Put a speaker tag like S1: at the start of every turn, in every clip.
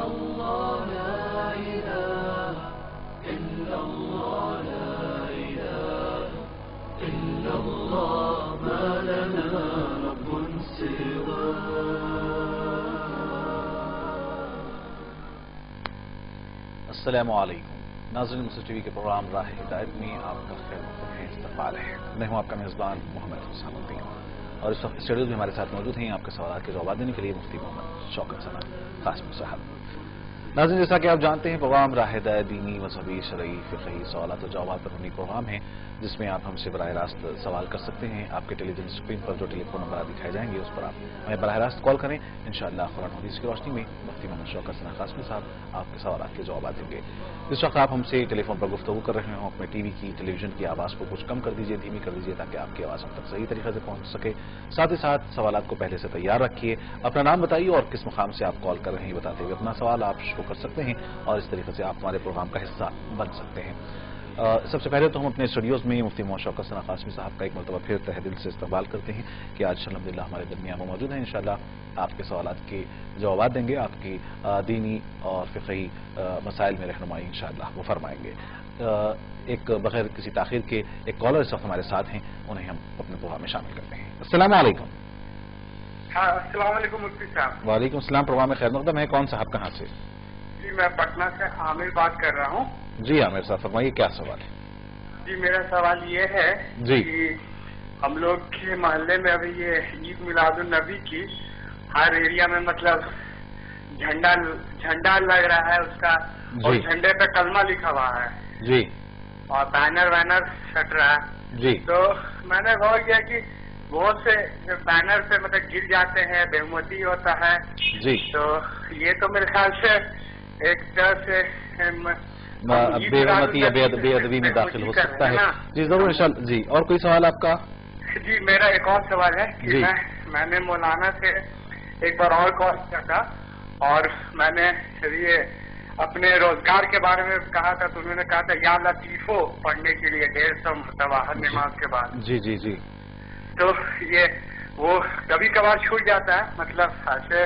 S1: الله لا إله إلا الله لا إله إلا الله ما لنا رب سواه.
S2: السلام علیکم ناظرین، مسلم ٹی وی کے پروگرام راہ ہدایت میں آپ کا خیر مقدم ہے، استقبال ہے. میں ہوں آپ کا میزبان محمد حسام الدین، اور اس وقت اسٹوڈیو میں ہمارے ساتھ موجود ہیں آپ کے سوالات کے جوابات دینے کے لیے مفتی محمد شوکت ثنا قاسمی صاحب. ناظرین، جیسا کہ آپ جانتے ہیں پروگرام راہ ہدایت دینی، مذہبی، شرعی، فقہی سوالات و جوابات پر مبنی پروگرام ہے، جس میں آپ ہم سے براہ راست سوال کر سکتے ہیں. آپ کے ٹیلی ویژن اسکرین پر جو ٹیلی فون نمبر دکھائے جائیں گے اس پر آپ ہمیں براہ راست کال کریں. انشاءاللہ قرآن حدیث کی روشنی میں مفتی محمد شوکت ثنا قاسمی صاحب آپ کے سوالات کے جوابات دیں گے. اس وقت آپ ہم سے ٹیلی فون پر گفتگو کر رہے ہوں، اپنے ٹی وی کی، ٹیلی ویژن کی آواز کو کچھ کم کر دیجیے، دھیمی کر دیجیے، تاکہ آپ کی آواز ہم تک صحیح طریقے سے پہنچ سکے. ساتھ ہی ساتھ سوالات کو پہلے سے تیار رکھیے. اپنا نام بتائیے اور کس مقام سے آپ کال کر رہے ہیں بتاتے ہوئے اپنا سوال آپ شروع کر سکتے ہیں، اور اس طریقے سے آپ ہمارے پروگرام کا حصہ بن سکتے ہیں. سب سے پہلے تو ہم اپنے اسٹوڈیوز میں مفتی محمد شوکت ثنا قاسمی صاحب کا ایک مرتبہ پھر تہ دل سے استقبال کرتے ہیں کہ آج الحمدللہ ہمارے درمیان وہ موجود ہیں. انشاءاللہ آپ کے سوالات کے جوابات دیں گے، آپ کی دینی اور فقہی مسائل میں رہنمائی انشاءاللہ وہ فرمائیں گے. ایک بغیر کسی تاخیر کے ایک کالر اس وقت ہمارے ساتھ ہیں، انہیں ہم اپنے پروگرام میں شامل کرتے ہیں. السلام علیکم.
S3: ہاں، السلام علیکم مفتی صاحب.
S2: وعلیکم السلام. پروگرام میں خیر مقدم ہے. کون صاحب کہاں سے؟
S3: جی میں پٹنہ سے عامر بات کر رہا ہوں.
S2: جی عامر صاحب فرمائیے کیا سوال ہے؟
S3: جی میرا سوال یہ ہے
S2: جی
S3: کہ ہم لوگ کے محلے میں ابھی یہ عید میلاد النبی کی ہر ایریا میں مطلب جھنڈا لگ رہا ہے اس کا، اور جھنڈے پہ کلمہ لکھا ہوا ہے
S2: جی،
S3: اور بینر چھٹ رہا ہے.
S2: جی
S3: تو میں نے غور کیا کہ بہت سے بینر پہ مطلب گر جاتے ہیں، بےحرمتی ہوتا ہے.
S2: جی
S3: تو یہ تو میرے خیال سے ایک طرح سے
S2: بے حرمتی یا بے ادبی میں داخل ہو سکتا ہے. جی ضرور انشاءاللہ. جی اور کوئی سوال آپ کا؟
S3: جی میرا ایک اور سوال ہے کہ میں نے مولانا سے ایک بار اور کال کیا تھا، اور میں نے یہ اپنے روزگار کے بارے میں کہا تھا، تو انہوں نے کہا تھا یا لطیفو پڑھنے کے لیے 150 مرتبہ ہر نماز کے بعد.
S2: جی جی جی.
S3: تو یہ وہ کبھی کبھار چھوٹ جاتا ہے، مطلب ایسے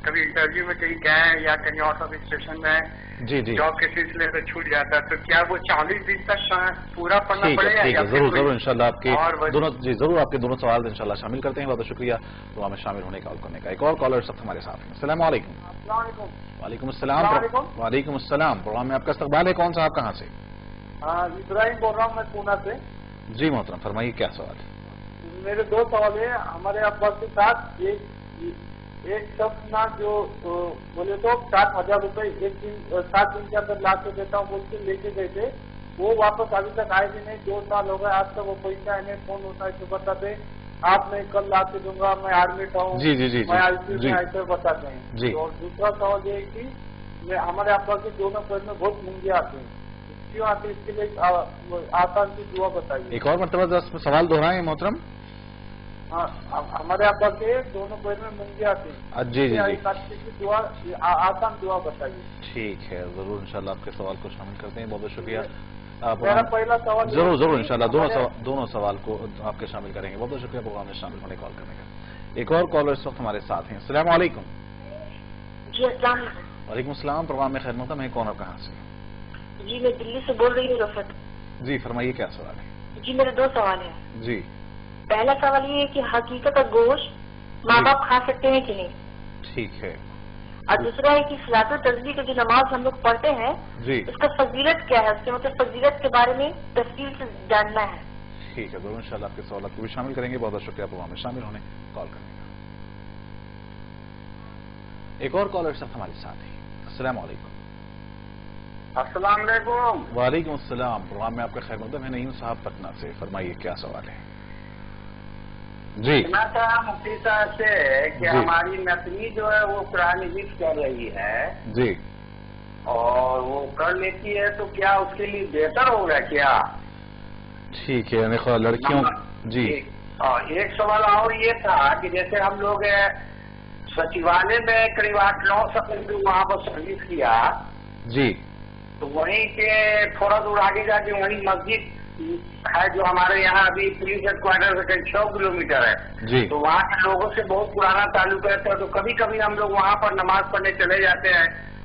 S3: کبھی انٹرویو میں کہیں گئے یا کہیں اور سب اسٹیشن میں
S2: جی جی
S3: جاب کے سلسلے سے چھوٹ جاتا ہے، تو کیا وہ 40 دن تک پورا پڑھنا پڑے گا؟
S2: ٹھیک ہے، ضرور ضرور انشاءاللہ آپ کے دونوں جی ضرور آپ کے دونوں سوال انشاءاللہ شامل کرتے ہیں. بہت شکریہ پروگرام میں شامل ہونے کا کال کرنے کا. ایک اور کالر سب ہمارے ساتھ ہیں. السلام علیکم.
S3: السلام علیکم.
S2: وعلیکم السلام. وعلیکم السلام. پروگرام میں آپ کا استقبال ہے. کون صاحب کہاں سے؟
S3: ابراہیم بول رہا ہوں میں پونا سے.
S2: جی محترم فرمائیے کیا سوال ہے؟
S3: میرے دو سوال ہیں. ہمارے ابا کے ساتھ ایک شخص نا جو بولے تو 60,000 روپے ایک دن 7 دن کے اندر لا کے دیتا ہوں بول کے لے کے گئے تھے، وہ واپس ابھی تک آئے بھی نہیں. 2 سال ہو گئے آج تک وہ پیسہ انہیں فون ہوتا ہے تو بتاتے آپ میں کل لا کے دوں گا، میں ایڈمٹ ہوں،
S2: جی جی جی
S3: میں ICU میں ایسے بتاتے ہیں. اور دوسرا سوال یہ ہے کہ ہمارے ابا کے دونوں پیٹ میں بہت مونگے آتے ہیں، کیوں آتے اس کے لیے آسان سی دعا بتائیے.
S2: ایک اور مرتبہ سوال دہرائیں محترم.
S3: ہاں ہمارے ابا کے دونوں پیٹ میں مونگے آتے ہیں.
S2: جی جی
S3: دعا آسان دعا بتائیے.
S2: ٹھیک ہے ضرور انشاءاللہ آپ کے سوال کو شامل کرتے ہیں. بہت بہت شکریہ.
S3: میرا پہلا سوال
S2: ضرور ضرور انشاءاللہ دونوں سوال کو آپ کے شامل کریں گے. بہت بہت شکریہ پروگرام میں شامل ہونے کال کرنے کا. ایک اور کالر اس وقت ہمارے ساتھ ہیں. السلام علیکم.
S4: جی السلام علیکم.
S2: وعلیکم السلام. پروگرام میں خیر مقدم ہے. کون اور کہاں سے؟
S4: جی میں دلی سے بول رہی ہوں رفت.
S2: جی فرمائیے کیا سوال ہے؟
S4: جی میرے 2 سوال ہیں.
S2: جی
S4: پہلا سوال یہ ہے کہ حقیقت کا گوشت ماں باپ کھا سکتے ہیں کہ نہیں؟
S2: ٹھیک ہے.
S4: اور دوسرا ہے کہ صلاۃ التسبیح کی جو نماز ہم لوگ پڑھتے ہیں اس کا فضیلت کیا ہے، اس کے مطلب فضیلت کے بارے میں تفصیل سے جاننا ہے.
S2: ٹھیک ہے ضرور انشاءاللہ آپ کے سوالات کو بھی شامل کریں گے. بہت بہت شکریہ پروگرام میں شامل ہونے کال کرنے کا. ایک اور کالر سب ہمارے ساتھ ہیں. السلام علیکم.
S3: السلام علیکم.
S2: وعلیکم السلام. پروگرام میں آپ کا خیر مقدم ہے. نعیم صاحب پٹنہ سے. فرمائیے کیا سوال ہے؟ جی
S3: سنا تھا مفتی صاحب سے کہ ہماری نتنی جو ہے وہ قرآن حفظ کر رہی ہے
S2: جی،
S3: اور وہ کر لیتی ہے تو کیا اس کے لیے بہتر ہوگا کیا؟
S2: ٹھیک ہے. لڑکیوں جی.
S3: اور ایک سوال اور یہ تھا کہ جیسے ہم لوگ سچیوالیہ میں قریب 8-9 سال وہاں پر سروس کیا
S2: جی،
S3: تو وہیں کے تھوڑا دور آگے جا کے وہیں مسجد ہے جو ہمارے یہاں ابھی پولیس ہیڈ کوارٹر سے کہیں 6 کلومیٹر ہے
S2: جی.
S3: تو وہاں کے لوگوں سے بہت پرانا تعلق ہے. تو کبھی کبھی ہم لوگ وہاں پر نماز پڑھنے چلے جاتے ہیں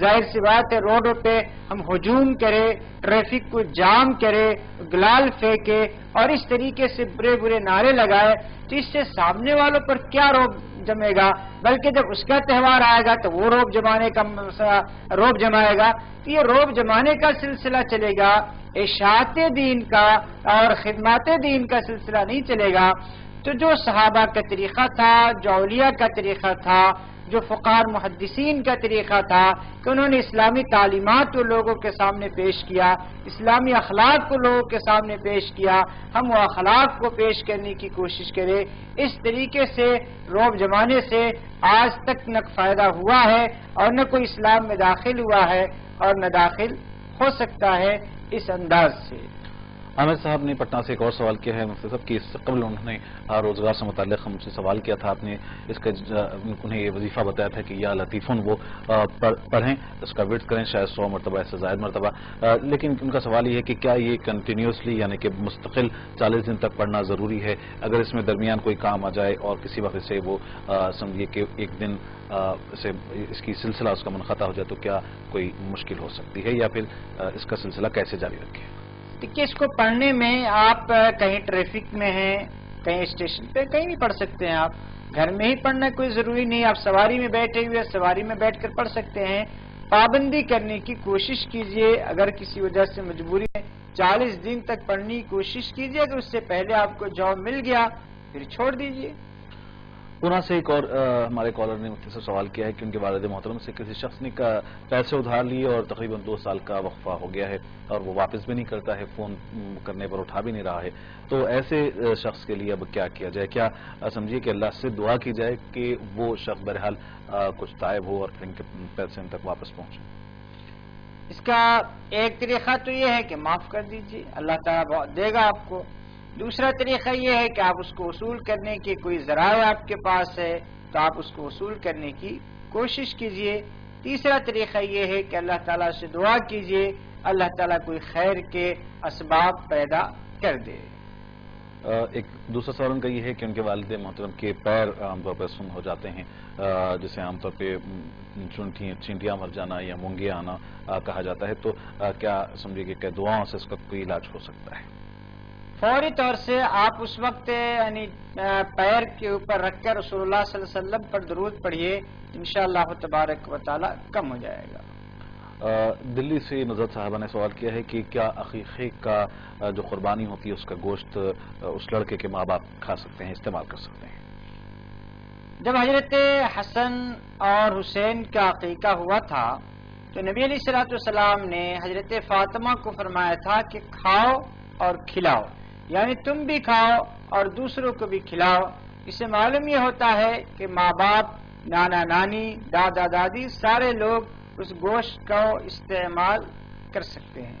S5: ظاہر سی بات ہے روڈوں پہ ہم ہجوم کرے، ٹریفک کو جام کرے، گلال پھینکے اور اس طریقے سے برے برے نعرے لگائے تو اس سے سامنے والوں پر کیا روب جمے گا؟ بلکہ جب اس کا تہوار آئے گا تو وہ روب جمائے گا. تو یہ روب جمانے کا سلسلہ چلے گا، اشاعت دین کا اور خدمات دین کا سلسلہ نہیں چلے گا. تو جو صحابہ کا طریقہ تھا، جو اولیاء کا طریقہ تھا، جو فقہاء محدثین کا طریقہ تھا کہ انہوں نے اسلامی تعلیمات کو لوگوں کے سامنے پیش کیا، اسلامی اخلاق کو لوگوں کے سامنے پیش کیا، ہم وہ اخلاق کو پیش کرنے کی کوشش کریں. اس طریقے سے روب جمانے سے آج تک نہ فائدہ ہوا ہے اور نہ کوئی اسلام میں داخل ہوا ہے اور نہ داخل ہو سکتا ہے اس انداز سے.
S2: عامر صاحب نے پٹنہ سے ایک اور سوال کیا ہے مفتی صاحب کہ اس سے قبل انہوں نے روزگار سے متعلق ہم سے سوال کیا تھا. آپ نے اس کا انہیں یہ وظیفہ بتایا تھا کہ یا لطیفن وہ پڑھیں، اس کا ورد کریں، شاید 100 مرتبہ ایسے زائد مرتبہ. لیکن ان کا سوال یہ ہے کہ کیا یہ کنٹینیوسلی یعنی کہ مستقل 40 دن تک پڑھنا ضروری ہے؟ اگر اس میں درمیان کوئی کام آ جائے اور کسی وقت سے وہ سمجھیے کہ ایک دن سے اس کی سلسلہ اس کا منقطع ہو جائے تو کیا کوئی مشکل ہو سکتی ہے، یا پھر اس کا سلسلہ کیسے جاری رکھیں؟
S5: کہ اس کو پڑھنے میں آپ کہیں ٹریفک میں ہیں، کہیں اسٹیشن پہ، کہیں بھی پڑھ سکتے ہیں. آپ گھر میں ہی پڑھنا کوئی ضروری نہیں. آپ سواری میں بیٹھے ہوئے سواری میں بیٹھ کر پڑھ سکتے ہیں. پابندی کرنے کی کوشش کیجئے. اگر کسی وجہ سے مجبوری ہے 40 دن تک پڑھنے کی کوشش کیجئے. اگر اس سے پہلے آپ کو جاب مل گیا پھر چھوڑ دیجئے.
S2: پونا سے ایک اور ہمارے کالر نے مجھ سے سوال کیا ہے کہ ان کے والد محترم سے کسی شخص نے پیسے ادھار لیے اور تقریباً 2 سال کا وقفہ ہو گیا ہے اور وہ واپس بھی نہیں کرتا ہے، فون کرنے پر اٹھا بھی نہیں رہا ہے. تو ایسے شخص کے لیے اب کیا کیا جائے؟ کیا سمجھیے کہ اللہ سے دعا کی جائے کہ وہ شخص بہرحال کچھ تائب ہو اور پھر ان کے پیسے ان تک واپس پہنچے؟
S5: اس کا ایک طریقہ تو یہ ہے کہ معاف کر دیجیے، اللہ تعالیٰ دے گا آپ کو. دوسرا طریقہ یہ ہے کہ آپ اس کو وصول کرنے کے کوئی ذرائع آپ کے پاس ہے تو آپ اس کو وصول کرنے کی کوشش کیجئے. تیسرا طریقہ یہ ہے کہ اللہ تعالیٰ سے دعا کیجئے اللہ تعالیٰ کوئی خیر کے اسباب پیدا کر دے.
S2: ایک دوسرا سوال ان کا یہ ہے کہ ان کے والد محترم کے پیر عام طور پر سن ہو جاتے ہیں، جسے عام طور پہ چینٹیاں مر جانا یا مونگے آنا کہا جاتا ہے. تو کیا سمجھیے کہ دعاؤں سے اس کا کوئی علاج ہو سکتا ہے؟
S5: فوری طور سے آپ اس وقت یعنی پیر کے اوپر رکھ کر رسول اللہ صلی اللہ علیہ وسلم پر درود پڑھیے، انشاءاللہ تبارک و تعالی کم ہو جائے گا.
S2: دلی سے نظر صاحبہ نے سوال کیا ہے کہ کیا عقیقے کا جو قربانی ہوتی ہے اس کا گوشت اس لڑکے کے ماں باپ کھا سکتے ہیں، استعمال کر سکتے ہیں؟
S5: جب حضرت حسن اور حسین کا عقیقہ ہوا تھا تو نبی علیہ الصلوۃ والسلام نے حضرت فاطمہ کو فرمایا تھا کہ کھاؤ اور کھلاؤ، یعنی تم بھی کھاؤ اور دوسروں کو بھی کھلاؤ. اس سے معلوم یہ ہوتا ہے کہ ماں باپ، نانا نانی، دادا دادی سارے لوگ اس گوشت کو استعمال کر سکتے ہیں.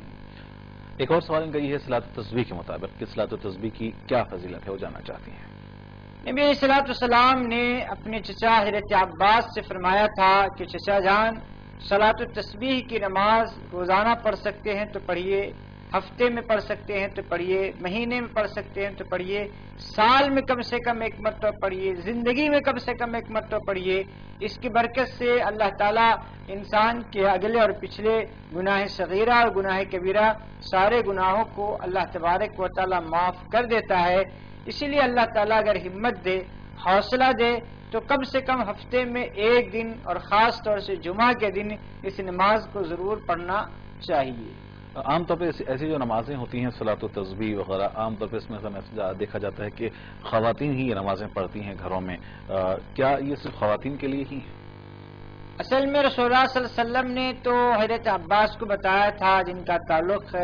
S2: ایک اور سوال ان کا یہ ہے صلاۃ التسبیح کے مطابق کہ صلاۃ التسبیح کی کیا فضیلت ہے، وہ جاننا چاہتی ہیں.
S5: نبی علیہ الصلوۃ والسلام نے اپنے چچا حضرت عباس سے فرمایا تھا کہ چچا جان صلاۃ التسبیح کی نماز روزانہ پڑھ سکتے ہیں تو پڑھیے، ہفتے میں پڑھ سکتے ہیں تو پڑھیے، مہینے میں پڑھ سکتے ہیں تو پڑھیے، سال میں کم سے کم ایک مرتبہ پڑھیے، زندگی میں کم سے کم ایک مرتبہ پڑھیے. اس کی برکت سے اللہ تعالیٰ انسان کے اگلے اور پچھلے گناہ صغیرہ اور گناہ کبیرہ سارے گناہوں کو اللہ تبارک و تعالیٰ معاف کر دیتا ہے. اسی لیے اللہ تعالیٰ اگر ہمت دے، حوصلہ دے تو کم سے کم ہفتے میں ایک دن اور خاص طور سے جمعہ کے دن اس نماز کو ضرور پڑھنا چاہیے.
S2: عام طور پہ ایسی جو نمازیں ہوتی ہیں صلاۃ التسبیح وغیرہ، عام طور پہ اس میں دیکھا جاتا ہے کہ خواتین ہی یہ نمازیں پڑھتی ہیں گھروں میں. کیا یہ صرف خواتین کے لیے ہی ہے؟
S5: اصل میں رسول اللہ صلی اللہ علیہ وسلم نے تو حضرت عباس کو بتایا تھا جن کا تعلق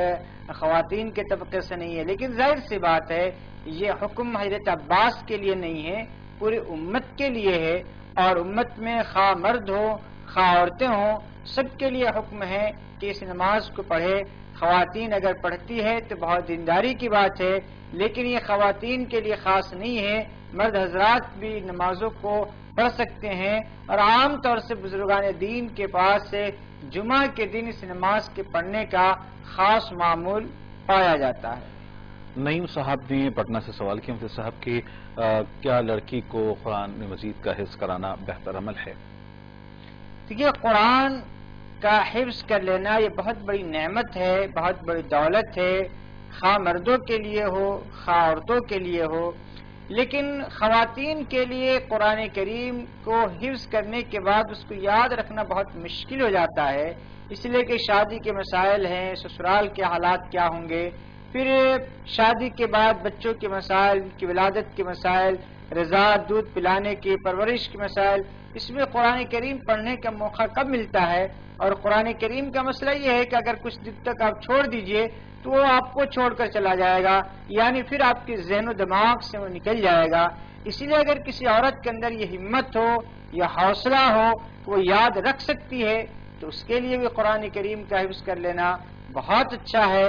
S5: خواتین کے طبقے سے نہیں ہے، لیکن ظاہر سی بات ہے یہ حکم حضرت عباس کے لیے نہیں ہے، پوری امت کے لیے ہے. اور امت میں خواہ مرد ہو خواہ عورتیں ہوں، سب کے لیے حکم ہے کہ اس نماز کو پڑھے. خواتین اگر پڑھتی ہے تو بہت دینداری کی بات ہے، لیکن یہ خواتین کے لیے خاص نہیں ہے. مرد حضرات بھی نمازوں کو پڑھ سکتے ہیں اور عام طور سے بزرگان دین کے پاس سے جمعہ کے دن اس نماز کے پڑھنے کا خاص معمول پایا جاتا ہے.
S2: نعیم صاحب نے پٹنہ سے سوال کیا مفتی صاحب کہ کیا لڑکی کو قرآن مجید کا حفظ کرانا بہتر عمل ہے؟
S5: دیکھیے قرآن کا حفظ کر لینا یہ بہت بڑی نعمت ہے، بہت بڑی دولت ہے، خواہ مردوں کے لیے ہو خواہ عورتوں کے لیے ہو. لیکن خواتین کے لیے قرآن کریم کو حفظ کرنے کے بعد اس کو یاد رکھنا بہت مشکل ہو جاتا ہے، اس لیے کہ شادی کے مسائل ہیں، سسرال کے حالات کیا ہوں گے، پھر شادی کے بعد بچوں کے مسائل، کی ولادت کے مسائل، رضاعت، دودھ پلانے کی، پرورش کے مسائل. اس میں قرآن کریم پڑھنے کا موقع کب ملتا ہے؟ اور قرآن کریم کا مسئلہ یہ ہے کہ اگر کچھ دن تک آپ چھوڑ دیجئے تو وہ آپ کو چھوڑ کر چلا جائے گا، یعنی پھر آپ کے ذہن و دماغ سے وہ نکل جائے گا. اسی لیے اگر کسی عورت کے اندر یہ ہمت ہو یا حوصلہ ہو کہ وہ یاد رکھ سکتی ہے تو اس کے لیے بھی قرآن کریم کا حفظ کر لینا بہت اچھا ہے.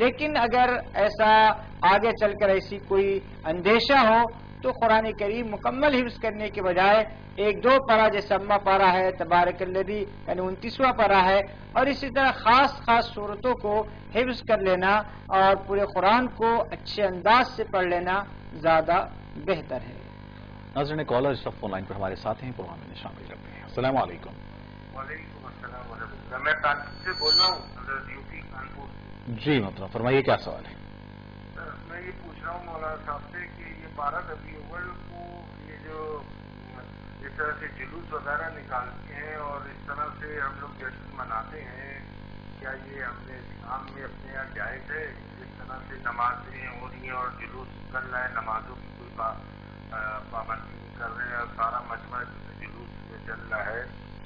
S5: لیکن اگر ایسا آگے چل کر ایسی کوئی اندیشہ ہو تو قرآن کریم مکمل حفظ کرنے کے بجائے ایک دو پارہ جیسے اما پارہ ہے، تبارک الذی یعنی 29واں پارہ ہے، اور اسی طرح خاص صورتوں کو حفظ کر لینا اور پورے قرآن کو اچھے انداز سے پڑھ لینا زیادہ بہتر ہے.
S2: ناظرین کالر اس وقت فون لائن پر ہمارے ساتھ ہیں، پروگرام میں شامل کرتے ہیں. السلام علیکم.
S6: وعلیکم السلام ورحمۃ اللہ. میں کانپور سے بول رہا ہوں، یوپی کانپور.
S2: جی محترم فرمائیے کیا سوال ہے؟
S6: میں یہ پوچھ رہا ہوں مولانا صاحب سے کہ یہ 12 ربیع الاول کو یہ جو اس طرح سے جلوس وغیرہ نکالتے ہیں اور اس طرح سے ہم لوگ جشن مناتے ہیں، کیا یہ ہم نے اسلام میں اپنے یہاں جائز ہے؟ اس طرح سے نمازیں ہو رہی ہیں اور جلوس نکل رہا ہے، نمازوں کی کوئی پابندی نہیں کر رہے ہیں اور سارا مجمع جلوس میں چل رہا ہے.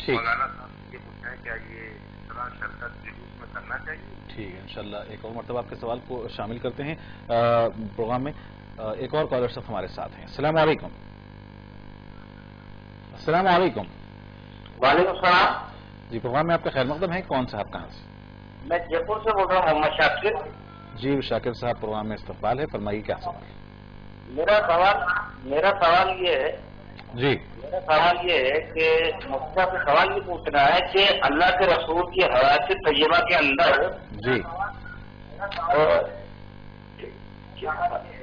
S6: مولانا صاحب یہ پوچھنا ہے کیا یہ اس طرح شرکت جلوس میں کرنا چاہیے؟
S2: ٹھیک ہے انشاءاللہ ایک اور مرتبہ آپ کے سوال کو شامل کرتے ہیں پروگرام میں. ایک اور کالر صاحب ہمارے ساتھ ہیں. السلام علیکم. السلام علیکم.
S6: وعلیکم السلام.
S2: جی پروگرام میں آپ کا خیر مقدم ہے. کون صاحب کہاں سے؟
S6: میں جے پور سے بول رہا ہوں، محمد شاکر.
S2: جی شاکر صاحب پروگرام میں استقبال ہے، فرمائیے کیا سوال ہے؟
S6: میرا سوال یہ ہے
S2: جی
S6: میرا سوال یہ ہے کہ مفتی سے سوال یہ پوچھنا ہے کہ اللہ کے رسول کی حیات طیبہ کے اندر
S2: جی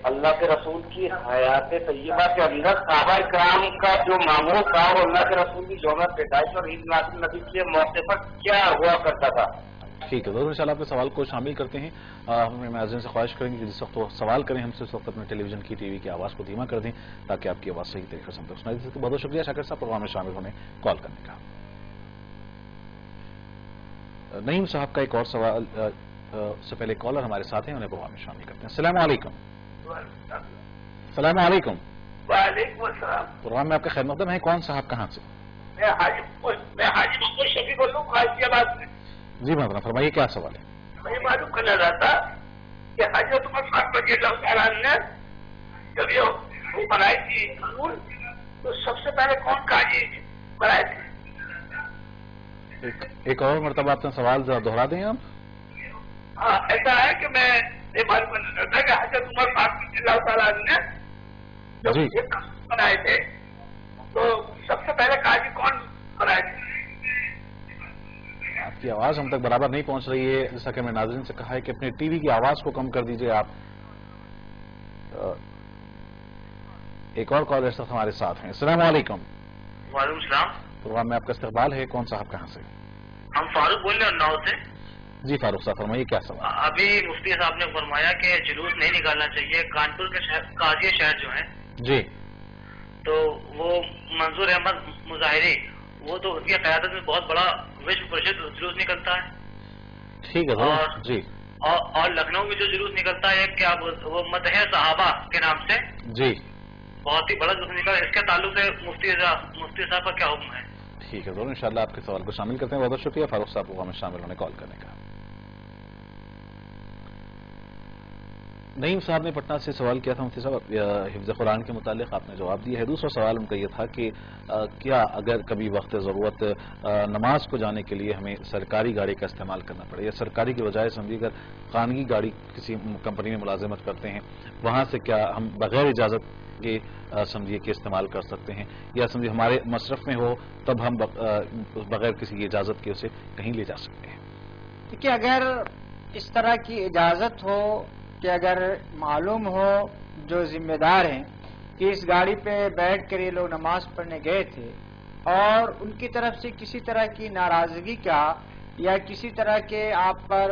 S6: اللہ کے رسول کی حیات طیبہ کے اندر صحابہ کرام کا جو معمول تھا وہ اللہ کے رسول کی یوم پیدائش اور عید میلاد النبی کے موقع پر کیا ہوا کرتا تھا؟
S2: ٹھیک ہے ضرور انشاءاللہ آپ کے سوال کو شامل کرتے ہیں. ہم ناظرین سے خواہش کریں گے کہ جس وقت وہ سوال کریں ہم سے اس وقت اپنے ٹیلی ویژن کی ٹی وی کی آواز کو دھیما کر دیں تاکہ آپ کی آواز صحیح طریقے سے ہم تک سنائی دے سکے. بہت بہت شکریہ شاکر صاحب پروگرام میں شامل ہونے کال کرنے کا. نعیم صاحب کا ایک اور سوال سے پہلے کالر ہمارے ساتھ ہیں، انہیں پروگرام میں شامل کرتے ہیں. السلام علیکم. السلام علیکم.
S6: وعلیکم السلام.
S2: پروگرام میں آپ کا خیر مقدم ہے. کون صاحب کہاں سے؟
S6: میں حاجی محمد شفیع بول رہا ہوں غازی آباد سے.
S2: جی محترم فرمائیے کیا سوال ہے؟
S6: میں یہ معلوم کرنا چاہتا کہ حضرت عمر فاروق رضی اللہ تعالیٰ عنہ نے جب یہ بنائی تھی قانون تو سب سے پہلے کون قاضی بنائے تھے؟
S2: ایک اور مرتبہ اپنا سوال ذرا دہرا دیں آپ.
S6: ہاں ایسا ہے کہ میں یہ معلوم کرنا چاہتا کہ حضرت عمر فاروق رضی اللہ تعالیٰ عنہ نے جب یہ قانون بنائے تھے تو سب سے پہلے قاضی کون بنائے تھے؟
S2: آپ کی آواز ہم تک برابر نہیں پہنچ رہی ہے، جیسا کہ میں ناظرین سے کہا ہے کہ اپنے ٹی وی کی آواز کو کم کر دیجئے آپ. ایک اور کالر صاحب ہمارے ساتھ ہیں. السلام علیکم.
S6: وعلیکم السلام.
S2: پروگرام میں آپ کا استقبال ہے. کون صاحب کہاں سے؟
S6: ہم فاروق بول رہے ہیں اناؤ سے.
S2: جی فاروق صاحب فرمائیے کیا سوال؟
S6: ابھی مفتی صاحب نے فرمایا کہ جلوس نہیں نکالنا چاہیے. کانپور کے قاضی شہر جو ہیں
S2: جی
S6: تو وہ منظور احمد مظاہری وہ تو ان کی قیادت میں بہت بڑا وشو پرسدھ جلوس نکلتا ہے.
S2: ٹھیک ہے جی.
S6: اور لکھنؤ میں جو جلوس نکلتا ہے کیا وہ مدح صحابہ کے نام سے
S2: جی
S6: بہت ہی بڑا جلوس نکلتا ہے. اس کے تعلق سے مفتی صاحب کا کیا حکم ہے؟
S2: ٹھیک ہے ضرور انشاءاللہ آپ کے سوال کو شامل کرتے ہیں. بہت بہت شکریہ فاروق صاحب کو ہمیں شامل ہونے کال کرنے کا. نعیم صاحب نے پٹنہ سے سوال کیا تھا مفتی صاحب حفظ قرآن کے متعلق، آپ نے جواب دیا ہے. دوسرا سوال ان کا یہ تھا کہ کیا اگر کبھی وقت ضرورت نماز کو جانے کے لیے ہمیں سرکاری گاڑی کا استعمال کرنا پڑے یا سرکاری کی بجائے سمجھیے اگر خانگی گاڑی کسی کمپنی میں ملازمت کرتے ہیں وہاں سے کیا ہم بغیر اجازت کے سمجھیے کہ استعمال کر سکتے ہیں یا سمجھیے ہمارے مصرف میں ہو تب ہم بغیر کسی اجازت کے اسے کہیں لے جا سکتے ہیں؟
S5: دیکھیے اگر اس طرح کی اجازت ہو کہ اگر معلوم ہو جو ذمہ دار ہیں کہ اس گاڑی پہ بیٹھ کر یہ لوگ نماز پڑھنے گئے تھے اور ان کی طرف سے کسی طرح کی ناراضگی کا یا کسی طرح کے آپ پر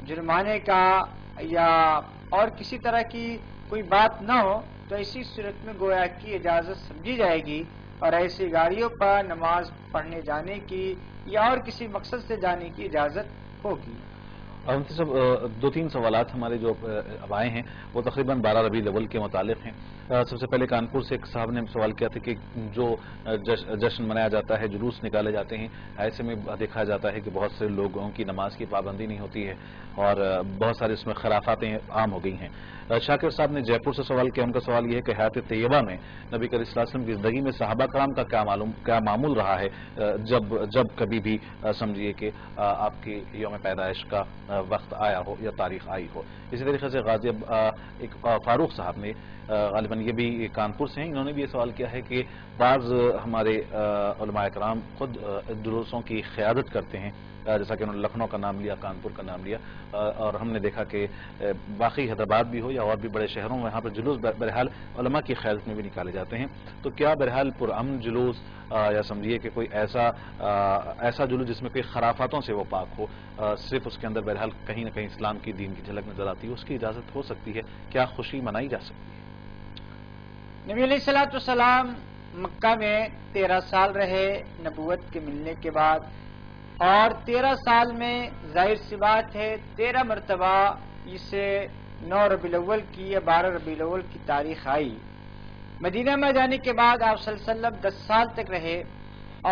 S5: جرمانے کا یا اور کسی طرح کی کوئی بات نہ ہو تو ایسی صورت میں گویا کی اجازت سمجھی جائے گی اور ایسی گاڑیوں پر نماز پڑھنے جانے کی یا اور کسی مقصد سے جانے کی اجازت ہوگی۔
S2: مفتی صاحب، دو تین سوالات ہمارے جو اب آئے ہیں وہ تقریباً 12 ربیع الاول کے متعلق ہیں۔ سب سے پہلے کانپور سے ایک صاحب نے سوال کیا تھا کہ جو جشن منایا جاتا ہے، جلوس نکالے جاتے ہیں، ایسے میں دیکھا جاتا ہے کہ بہت سے لوگوں کی نماز کی پابندی نہیں ہوتی ہے اور بہت سارے اس میں خرافاتیں عام ہو گئی ہیں۔ شاکر صاحب نے جے پور سے سوال کیا، ان کا سوال یہ ہے کہ حیات طیبہ میں نبی کریم صلی اللہ علیہ وسلم کی زندگی میں صحابہ کرام کا کیا معمول رہا ہے جب کبھی بھی سمجھیے کہ آپ کی یوم پیدائش کا وقت آیا ہو یا تاریخ آئی ہو۔ اسی طریقے سے غازی ایک فاروق صاحب نے غالباً یہ بھی کانپور سے ہیں، انہوں نے بھی یہ سوال کیا ہے کہ بعض ہمارے علماء کرام خود جلوسوں کی قیادت کرتے ہیں، جیسا کہ انہوں نے لکھنؤ کا نام لیا، کانپور کا نام لیا، اور ہم نے دیکھا کہ باقی حیدرآباد بھی ہو یا اور بھی بڑے شہروں میں وہاں پر جلوس بہرحال علماء کی قیادت میں بھی نکالے جاتے ہیں۔ تو کیا بہرحال پرامن جلوس یا سمجھیے کہ کوئی ایسا جلوس جس میں کوئی خرافاتوں سے وہ پاک ہو، صرف اس کے اندر بہرحال کہیں نہ کہیں اسلام کی دین کی جھلک نظر آتی ہے، اس کی اجازت ہو سکتی ہے؟ کیا خوشی منائی جا سکتی ہے؟
S5: نبی علیہ الصلوۃ والسلام مکہ میں 13 سال رہے نبوت کے ملنے کے بعد، اور 13 سال میں ظاہر سی بات ہے 13 مرتبہ اسے 9 ربیع الاول کی یا 12 ربیع الاول کی تاریخ آئی۔ مدینہ میں جانے کے بعد آپ صلی اللہ علیہ وسلم 10 سال تک رہے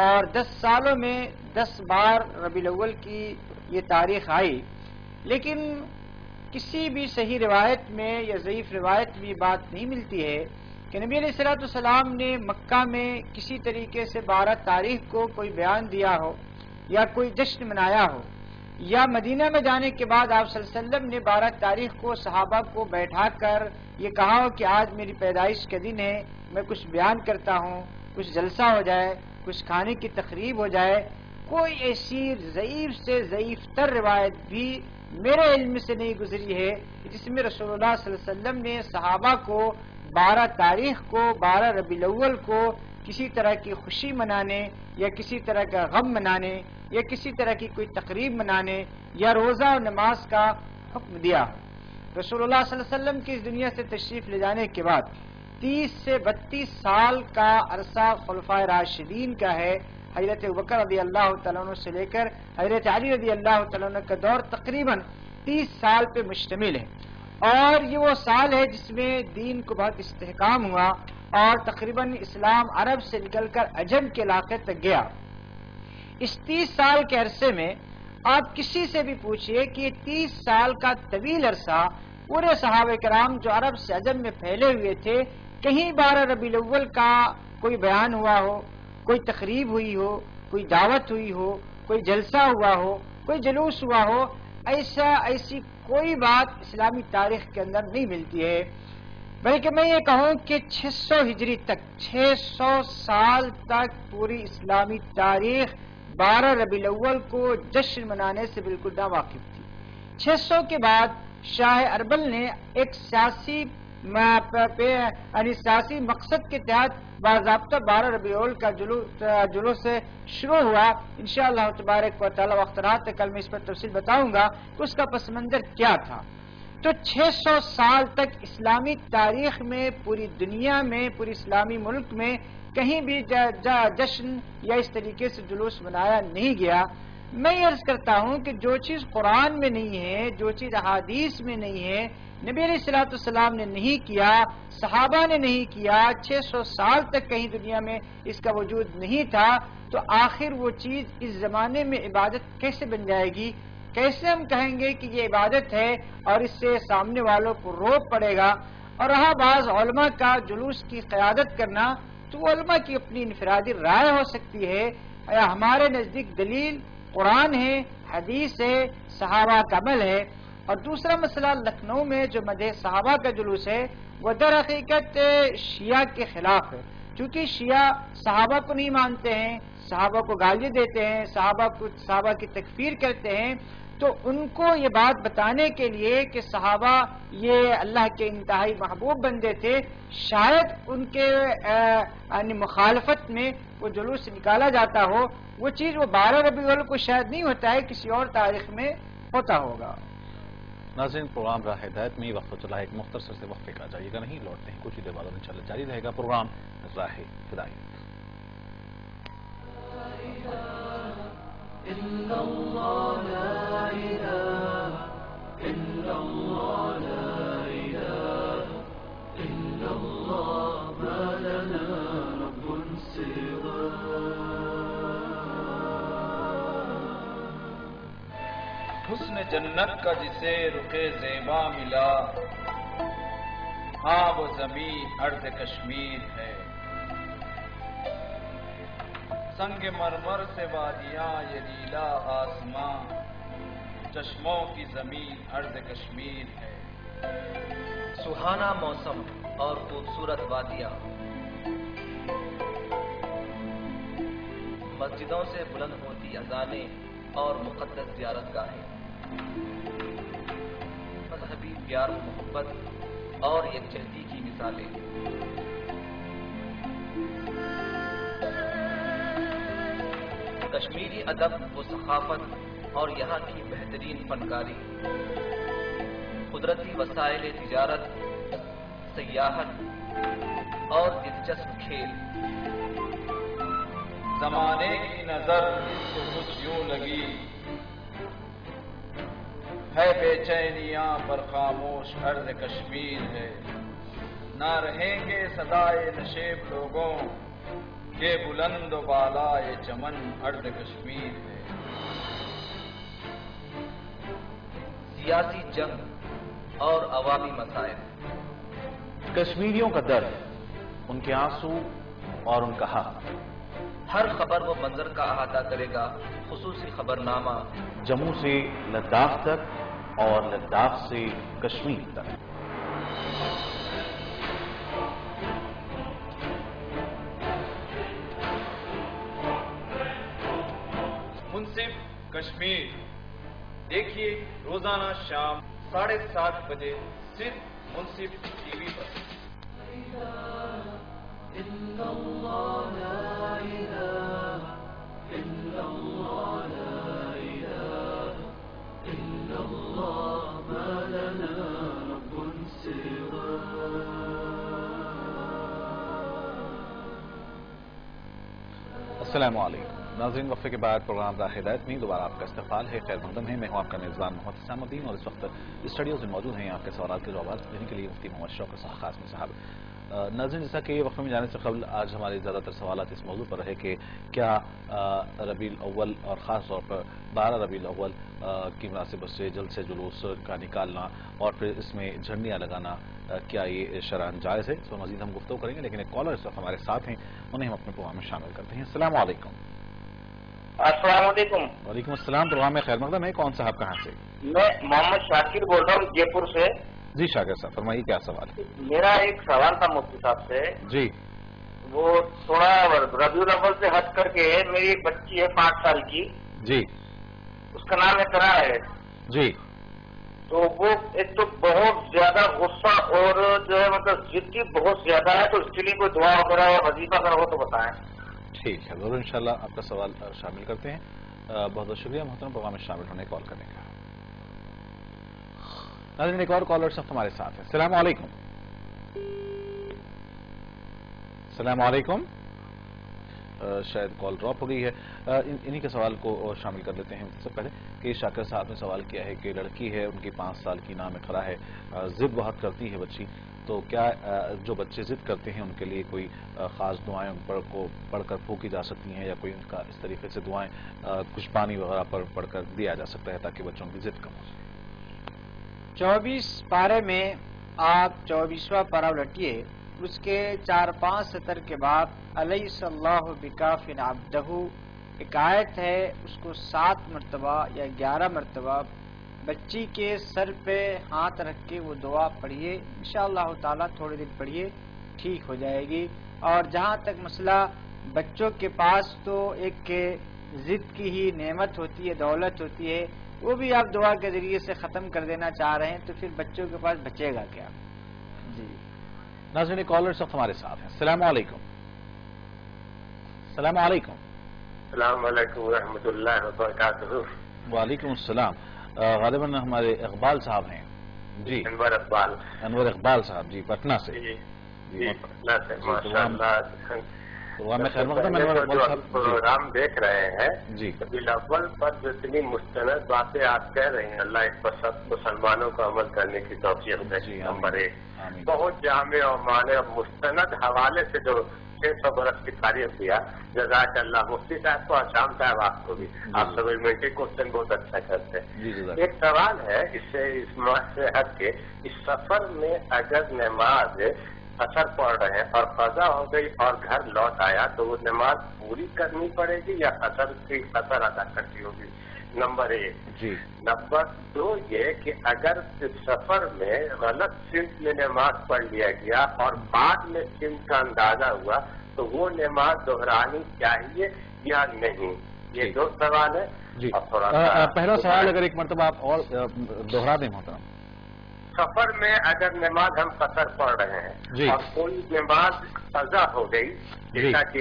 S5: اور 10 سالوں میں 10 بار ربیع الاول کی یہ تاریخ آئی، لیکن کسی بھی صحیح روایت میں یا ضعیف روایت میں یہ بات نہیں ملتی ہے کہ نبی علیہ الصلوۃ والسلام نے مکہ میں کسی طریقے سے 12 تاریخ کو کوئی بیان دیا ہو یا کوئی جشن منایا ہو، یا مدینہ میں جانے کے بعد آپ صلی اللہ علیہ وسلم نے 12 تاریخ کو صحابہ کو بیٹھا کر یہ کہا ہو کہ آج میری پیدائش کا دن ہے، میں کچھ بیان کرتا ہوں، کچھ جلسہ ہو جائے، کچھ کھانے کی تقریب ہو جائے۔ کوئی ایسی ضعیف سے ضعیف تر روایت بھی میرے علم سے نہیں گزری ہے جس میں رسول اللہ صلی اللہ علیہ وسلم نے صحابہ کو 12 تاریخ کو 12 ربیع الاول کو کسی طرح کی خوشی منانے یا کسی طرح کا غم منانے یا کسی طرح کی کوئی تقریب منانے یا روزہ اور نماز کا حکم دیا۔ رسول اللہ صلی اللہ علیہ وسلم کی اس دنیا سے تشریف لے جانے کے بعد 30 سے 32 سال کا عرصہ خلفائے راشدین کا ہے۔ حضرت ابوبکر رضی اللہ تعالیٰ عنہ سے لے کر حضرت علی رضی اللہ تعالیٰ عنہ کا دور تقریباً 30 سال پہ مشتمل ہے، اور یہ وہ سال ہے جس میں دین کو بہت استحکام ہوا اور تقریباً اسلام عرب سے نکل کر عجم کے علاقے تک گیا۔ اس 30 سال کے عرصے میں آپ کسی سے بھی پوچھئے کہ یہ 30 سال کا طویل عرصہ پورے صحابہ کرام جو عرب سے عجم میں پھیلے ہوئے تھے، کہیں 12 ربیع الاول کا کوئی بیان ہوا ہو، کوئی تقریب ہوئی ہو، کوئی دعوت ہوئی ہو، کوئی جلسہ ہوا ہو، کوئی جلوس ہوا ہو، ایسی کوئی بات اسلامی تاریخ کے اندر نہیں ملتی ہے۔ بلکہ میں یہ کہوں کہ 600 ہجری تک 600 سال تک پوری اسلامی تاریخ 12 ربیع الاول کو جشن منانے سے بالکل نہ واقف تھی۔ 600 کے بعد شاہ اربل نے ایک سیاسی مقصد کے تحت باضابطہ 12 ربیع الاول کا جلوس سے شروع ہوا۔ انشاءاللہ تبارک و تعالی وقت رات کل میں اس پر تفصیل بتاؤں گا کہ اس کا پس منظر کیا تھا۔ تو 600 سال تک اسلامی تاریخ میں پوری دنیا میں پوری اسلامی ملک میں کہیں بھی جشن یا اس طریقے سے جلوس منایا نہیں گیا۔ میں یہ عرض کرتا ہوں کہ جو چیز قرآن میں نہیں ہے، جو چیز احادیث میں نہیں ہے، نبی علیہ الصلوۃ والسلام نے نہیں کیا، صحابہ نے نہیں کیا، 600 سال تک کہیں دنیا میں اس کا وجود نہیں تھا، تو آخر وہ چیز اس زمانے میں عبادت کیسے بن جائے گی؟ کیسے ہم کہیں گے کہ یہ عبادت ہے اور اس سے سامنے والوں کو روک پڑے گا؟ اور رہا بعض علماء کا جلوس کی قیادت کرنا، تو علماء کی اپنی انفرادی رائے ہو سکتی ہے، ہمارے نزدیک دلیل قرآن ہے، حدیث ہے، صحابہ کا عمل ہے۔ اور دوسرا مسئلہ لکھنؤ میں جو مدح صحابہ کا جلوس ہے وہ در حقیقت شیعہ کے خلاف ہے، چونکہ شیعہ صحابہ کو نہیں مانتے ہیں، صحابہ کو گالیاں دیتے ہیں، صحابہ کی تکفیر کرتے ہیں، تو ان کو یہ بات بتانے کے لیے کہ صحابہ یہ اللہ کے انتہائی محبوب بندے تھے، شاید ان کے مخالفت میں وہ جلوس نکالا جاتا ہو، وہ چیز وہ 12 ربیع الاول کو شاید نہیں ہوتا ہے، کسی اور تاریخ میں ہوتا ہوگا۔
S2: ناظرین، پروگرام راہ ہدایت میں وقت چلا ہے، ایک مختصر سے وقفے کا جائیے گا نہیں، لوٹتے ہیں کچھ ہی دیر بعد انشاءاللہ جاری رہے گا پروگرام راہ ہدایت۔
S7: حسن جنت کا جسے رخ زیبا ملا، ہاں وہ زمین ارض کشمیر ہے، سنگ مرمر سے وادیاں یہ نیلا آسماں، چشموں کی زمین ارض کشمیر ہے۔
S8: سہانا موسم اور خوبصورت وادیاں، مسجدوں سے بلند ہوتی اذانیں اور مقدس زیارت گاہیں، مذہبی پیار و محبت اور یکجہتی کی مثالیں، کشمیری ادب و ثقافت اور یہاں کی بہترین فنکاری، قدرتی وسائل تجارت، سیاحت اور دلچسپ کھیل۔
S7: زمانے کی نظر اس کو کچھ یوں لگی، ہے بے چینیاں پر خاموش ارض کشمیر ہے، نہ رہیں گے صدائے نشیب لوگوں، یہ بلند و بالا یہ چمن ارض کشمیر ہے۔
S8: سیاسی جنگ اور عوامی مسائل،
S2: کشمیریوں کا درد، ان کے آنسو اور ان کا حق،
S8: ہر خبر و منظر کا احاطہ کرے گا خصوصی خبرنامہ،
S2: جموں سے لداخ تک اور لداخ سے کشمیر تک۔
S7: منصف کشمیر دیکھیے روزانہ شام 7:30 بجے صرف منصف ٹی وی پر۔
S2: السلام علیکم ناظرین، وقفے کے بعد پروگرام راہ ہدایت میں دوبارہ آپ کا استقبال ہے، خیر مقدم ہے۔ میں ہوں آپ کا میزبان محمد حسام الدین اور اس وقت اسٹوڈیوز میں موجود ہیں آپ کے سوالات کے جوابات دینے کے لیے مفتی محمد شوکت قاسمی صاحب۔ ناظرین، جیسا کہ وقفے میں جانے سے قبل آج ہمارے زیادہ تر سوالات اس موضوع پر رہے کہ کیا ربیع الاول اور خاص طور پر 12 ربیع الاول کی مناسبت سے جلد سے جلوس کا نکالنا اور پھر اس میں جھنڈیاں لگانا، کیا یہ شرعاً جائز ہے؟ اس پر مزید ہم گفتگو کریں گے، لیکن ایک کالر اس وقت ہمارے ساتھ ہیں، انہیں ہم اپنے پروگرام میں شامل کرتے ہیں۔ السلام علیکم۔
S9: السلام علیکم۔
S2: وعلیکم السلام، پروگرام میں خیر مقدم ہے۔ کون صاحب کہاں سے؟
S9: میں محمد شاکر بول رہا ہوں جے پور سے۔
S2: جی شاکر صاحب فرمائیے، کیا سوال ہے؟
S9: میرا ایک سوال تھا مفتی صاحب سے۔
S2: جی۔
S9: وہ تھوڑا ربیع الاول سے ہٹ کر کے میری ایک بچی ہے 5 سال کی۔
S2: جی۔
S9: اس کا نام اقرا ہے۔
S2: جی۔
S9: تو وہ ایک تو بہت زیادہ غصہ اور جو ہے مطلب ضدی بہت زیادہ ہے، تو اس کے لیے کوئی دعا وغیرہ یا وظیفہ اگر ہو تو بتائیں۔
S2: ٹھیک ہے، ضرور انشاءاللہ آپ کا سوال شامل کرتے ہیں۔ بہت بہت شکریہ محترم پروگرام میں شامل ہونے کال کرنے کا۔ ناظرین، ایک اور کالر صاحب ہمارے ساتھ ہے۔ السلام علیکم۔ السلام علیکم۔ شاید کال ڈراپ ہو گئی ہے، انہی کے سوال کو شامل کر لیتے ہیں۔ سب سے پہلے کہ شاکر صاحب نے سوال کیا ہے کہ لڑکی ہے، ان کی 5 سال کی، نام اقرا ہے، ضد بہت کرتی ہے بچی، تو کیا جو بچے ضد کرتے ہیں ان کے لیے کوئی خاص دعائیں ان پر کو پڑھ کر پھونکی جا سکتی ہیں، یا کوئی ان کا اس طریقے سے دعائیں کچھ پانی وغیرہ پر پڑھ کر دیا جا سکتا ہے تاکہ بچوں کی ضد کم ہو جائے؟
S5: 24 پارے میں آپ 24واں پارہ الٹیے، اس کے 4-5 سطر کے بعد الیس اللہ بکاف عبدہ ایک آیت ہے، اس کو 7 مرتبہ یا 11 مرتبہ بچی کے سر پہ ہاتھ رکھ کے وہ دعا پڑھیے، انشاءاللہ تعالیٰ تھوڑے دن پڑھیے ٹھیک ہو جائے گی۔ اور جہاں تک مسئلہ بچوں کے پاس تو ایک ضد کی ہی نعمت ہوتی ہے، دولت ہوتی ہے، وہ بھی آپ دعا کے ذریعے سے ختم کر دینا چاہ رہے ہیں تو پھر بچوں کے پاس بچے گا کیا؟ جی
S2: ناظرین، کالر صاحب ہمارے ساتھ ہیں۔ السلام علیکم۔ السلام علیکم.
S10: السلام علیکم ورحمۃ اللہ وبرکاتہ.
S2: وعلیکم السلام. غالباً ہمارے اقبال صاحب ہیں. جی
S10: انور اقبال.
S2: انور اقبال صاحب جی پٹنہ سے.
S10: جی پٹنہ سے ماشاء اللہ.
S2: خیر مقدم انور اقبال صاحب
S10: پروگرام دیکھ رہے ہیں
S2: جی.
S10: ربیع الاول پر جو اتنی مستند باتیں آپ کہہ رہے ہیں اللہ اس پر سب مسلمانوں کو عمل کرنے کی توفیق دے. نمبر 1 بہت جامع اور معنی اور مستند حوالے سے جو 600 برس کی تاریخ دیا جزاک اللہ. مفتی صاحب کو اور شام صاحب آپ کو بھی. آپ سپلیمنٹری کوشچن بہت اچھا کرتے ہیں. ایک سوال ہے اس سے ہٹ کے اس سفر میں اگر نماز اثر پڑ رہے ہیں اور قضا ہو گئی اور گھر لوٹ آیا تو وہ نماز پوری کرنی پڑے گی یا اثر ادا کرنی ہوگی؟ نمبر 1. نمبر 2 یہ کہ اگر سفر میں غلط سمت میں نماز پڑھ لیا گیا اور بعد میں سمت کا اندازہ ہوا تو وہ نماز دہرانی چاہیے یا نہیں؟ یہ 2 سوال ہے.
S2: پہلا سوال اگر ایک مرتبہ آپ اور دوہرا دیں محترم.
S10: سفر میں اگر نماز ہم قصر پڑھ رہے ہیں اور کوئی نماز قضا ہو گئی جیسا کہ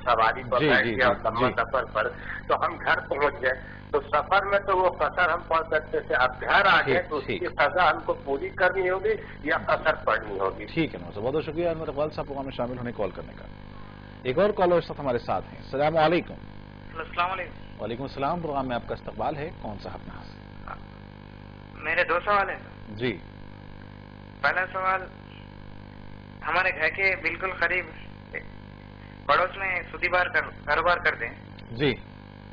S10: سواری پر بیٹھ گیا اور لمبا سفر پر تو ہم گھر پہنچ گئے تو سفر میں تو وہ قصر ہم پڑھ سکتے تھے. اب گھر آ گئے تو اس کی قضا ہم کو پوری کرنی ہوگی یا قصر پڑھنی ہوگی؟
S2: ٹھیک ہے بہت بہت شکریہ انور اقبال صاحب پروگرام میں شامل ہونے کال کرنے کا. ایک اور کالر اس وقت ہمارے ساتھ ہیں. السلام علیکم.
S11: السلام علیکم.
S2: وعلیکم السلام. پروگرام میں آپ کا استقبال ہے. کون صاحب کہاں سے؟
S11: میرے 2 سوال ہیں.
S2: جی.
S11: پہلا سوال ہمارے گھر کے بالکل قریب پڑوس میں سودی بار کاروبار کرتے ہیں.
S2: جی.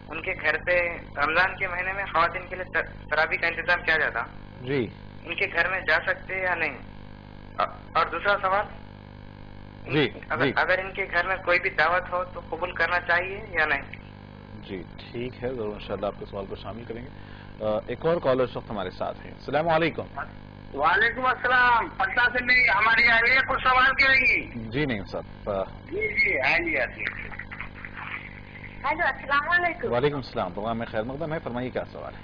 S11: ان کے گھر پہ رمضان کے مہینے میں خواتین کے لیے تراویح کا انتظام کیا جاتا.
S2: جی.
S11: ان کے گھر میں جا سکتے یا نہیں؟ اور دوسرا سوال
S2: جی.
S11: اگر ان کے گھر میں کوئی بھی دعوت ہو تو قبول کرنا چاہیے یا نہیں؟
S2: جی ٹھیک ہے ضرور انشاءاللہ آپ کے سوال کو شامل کریں گے. ایک اور کالر اس وقت ہمارے ساتھ ہیں. السلام علیکم.
S9: وعلیکم السلام. پٹنہ سے میری ہماری آئی ہے کچھ سوال کریں گی؟
S2: جی نہیں صاحب.
S9: جی آئیے.
S4: ہیلو السلام علیکم.
S2: وعلیکم السلام. پروگرام میں خیر مقدم ہے. فرمائیے کیا سوال ہے؟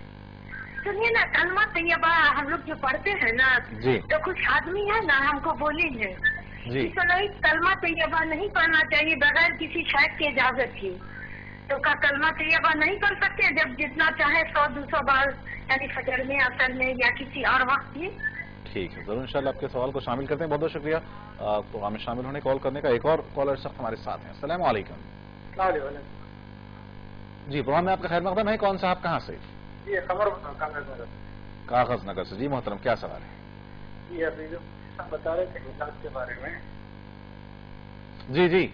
S4: سنیے نا کلمہ طیبہ ہم لوگ جو پڑھتے ہیں نا
S2: جی
S4: تو کچھ آدمی ہے نا ہم کو بولی ہے
S2: جی
S4: کلمہ طیبہ نہیں پڑھنا چاہیے بغیر کسی شیخ کی اجازت کی. تو کا کلمہ طیبہ نہیں پڑھ سکتے جب جتنا چاہے 100-200 بار یعنی فجر میں اثر میں یا کسی اور وقت کی؟
S2: ٹھیک ہے ضرور انشاءاللہ آپ کے سوال کو شامل کرتے ہیں. بہت بہت شکریہ پروگرام میں شامل ہونے کال کرنے کا. ایک اور کالر سخت ہمارے ساتھ ہیں. السلام علیکم. جی پروگرام میں آپ کا خیر مقدم ہے. کون صاحب کہاں سے؟
S3: جی
S2: کاغذ نگر سے. جی محترم کیا سوال ہے؟
S3: جی ابھی جو بتا رہے تھے نماز کے بارے میں.
S2: جی جی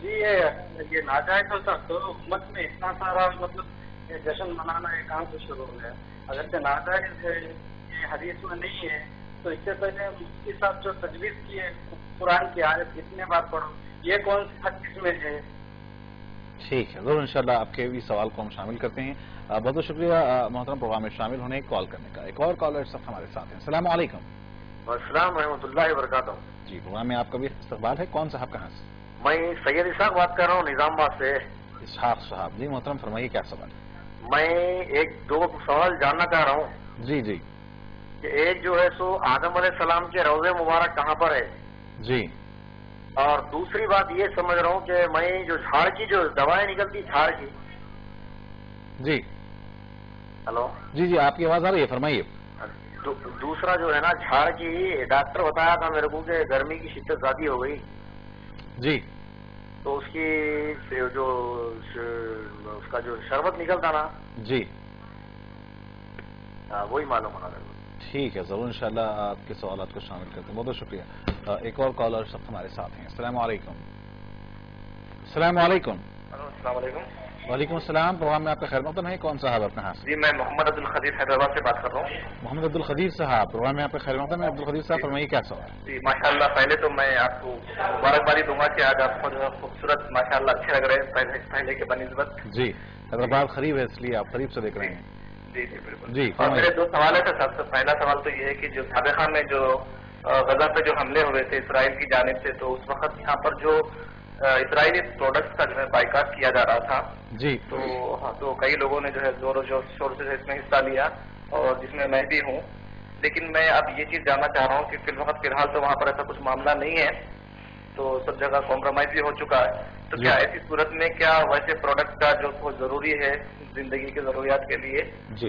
S3: جی یہ ناجائز ہوتا تو حکومت میں اتنا سارا مطلب یہ جشن منانا یہ کہاں سے شروع ہو گیا؟ اگر سے ناجائز ہے یہ حدیث میں نہیں ہے تو اس سے پہلے مفتی صاحب جو تجویز کی ہے قرآن کی آیت کتنے بار پڑھو یہ کون سی حدیث میں ہے؟
S2: ٹھیک ہے ضرور انشاءاللہ آپ کے بھی سوال کو ہم شامل کرتے ہیں. بہت بہت شکریہ محترم پروگرام میں شامل ہونے کال کرنے کا. ایک اور کالر سب ہمارے ساتھ ہیں. السلام علیکم.
S10: السلام ورحمۃ اللہ وبرکاتہ.
S2: جی پروگرام میں آپ کا بھی استقبال ہے. کون صاحب کہاں سے؟
S10: میں سید اسحاق بات کر رہا ہوں نظام آباد سے.
S2: اسحاق صاحب. جی محترم فرمائیے کیا سوال ہے؟
S10: میں 1-2 سوال جاننا چاہ رہا ہوں.
S2: جی جی.
S10: کہ ایک جو ہے سو آدم علیہ السلام کے روضے مبارک کہاں پر ہے؟
S2: جی.
S10: اور دوسری بات یہ سمجھ رہا ہوں کہ میں جو جھاڑ کی جو دوائیں نکلتی جھاڑ کی.
S2: جی.
S10: ہلو.
S2: جی جی آپ کی آواز آ رہی ہے فرمائیے.
S10: دوسرا جو ہے نا جھاڑ کی ڈاکٹر بتایا تھا میرے کو کہ گرمی کی شدت زیادہ ہو گئی.
S2: جی.
S10: تو اس کی جو اس کا جو شربت نکلتا نا.
S2: جی.
S10: وہی معلوم ہونا میرے کو.
S2: ٹھیک ہے ضرور انشاءاللہ آپ کے سوالات کو شامل کرتے ہیں. بہت بہت شکریہ. ایک اور کالر سب ہمارے ساتھ ہیں. السلام علیکم. السلام علیکم.
S10: السلام علیکم.
S2: وعلیکم السلام. پروگرام میں آپ کا خیر مقدم ہے. کون صاحب آپ کہاں سے؟
S10: جی میں محمد عبدالقدیر حیدرآباد سے بات کر رہا ہوں.
S2: محمد عبدالقدیر صاحب. پروگرام میں آپ کا خیر مقدم ہے. عبدالقدیر صاحب فرمائیے کیا سوال ہے؟
S10: جی ماشاءاللہ پہلے تو میں آپ کو مبارکبادی دوں گا کہ آج آپ کو خوبصورت ماشاءاللہ اچھے لگ رہے ہیں پہلے کے بنسبت.
S2: جی حیدرآباد قریب ہے اس لیے آپ قریب سے دیکھ رہے ہیں.
S10: جی جی بالکل.
S2: جی
S10: اور میرے 2 سوال ہے. سب سے پہلا سوال تو یہ ہے کہ جو سابق خان میں جو غزہ پہ جو حملے ہوئے تھے اسرائیل کی جانب سے تو اس وقت یہاں پر جو اسرائیلی پروڈکٹس کا جو ہے بائیکاٹ کیا جا رہا تھا.
S2: جی.
S10: تو کئی لوگوں نے جو ہے زور و شور سے اس میں حصہ لیا اور جس میں بھی ہوں. لیکن میں اب یہ چیز جاننا چاہ رہا ہوں کہ فی الحال تو وہاں پر ایسا کچھ معاملہ نہیں ہے تو سب جگہ کمپرومائز بھی ہو چکا ہے.
S9: تو کیا ایسی صورت میں کیا ویسے پروڈکٹ کا جو بہت ضروری ہے زندگی کے ضروریات کے لیے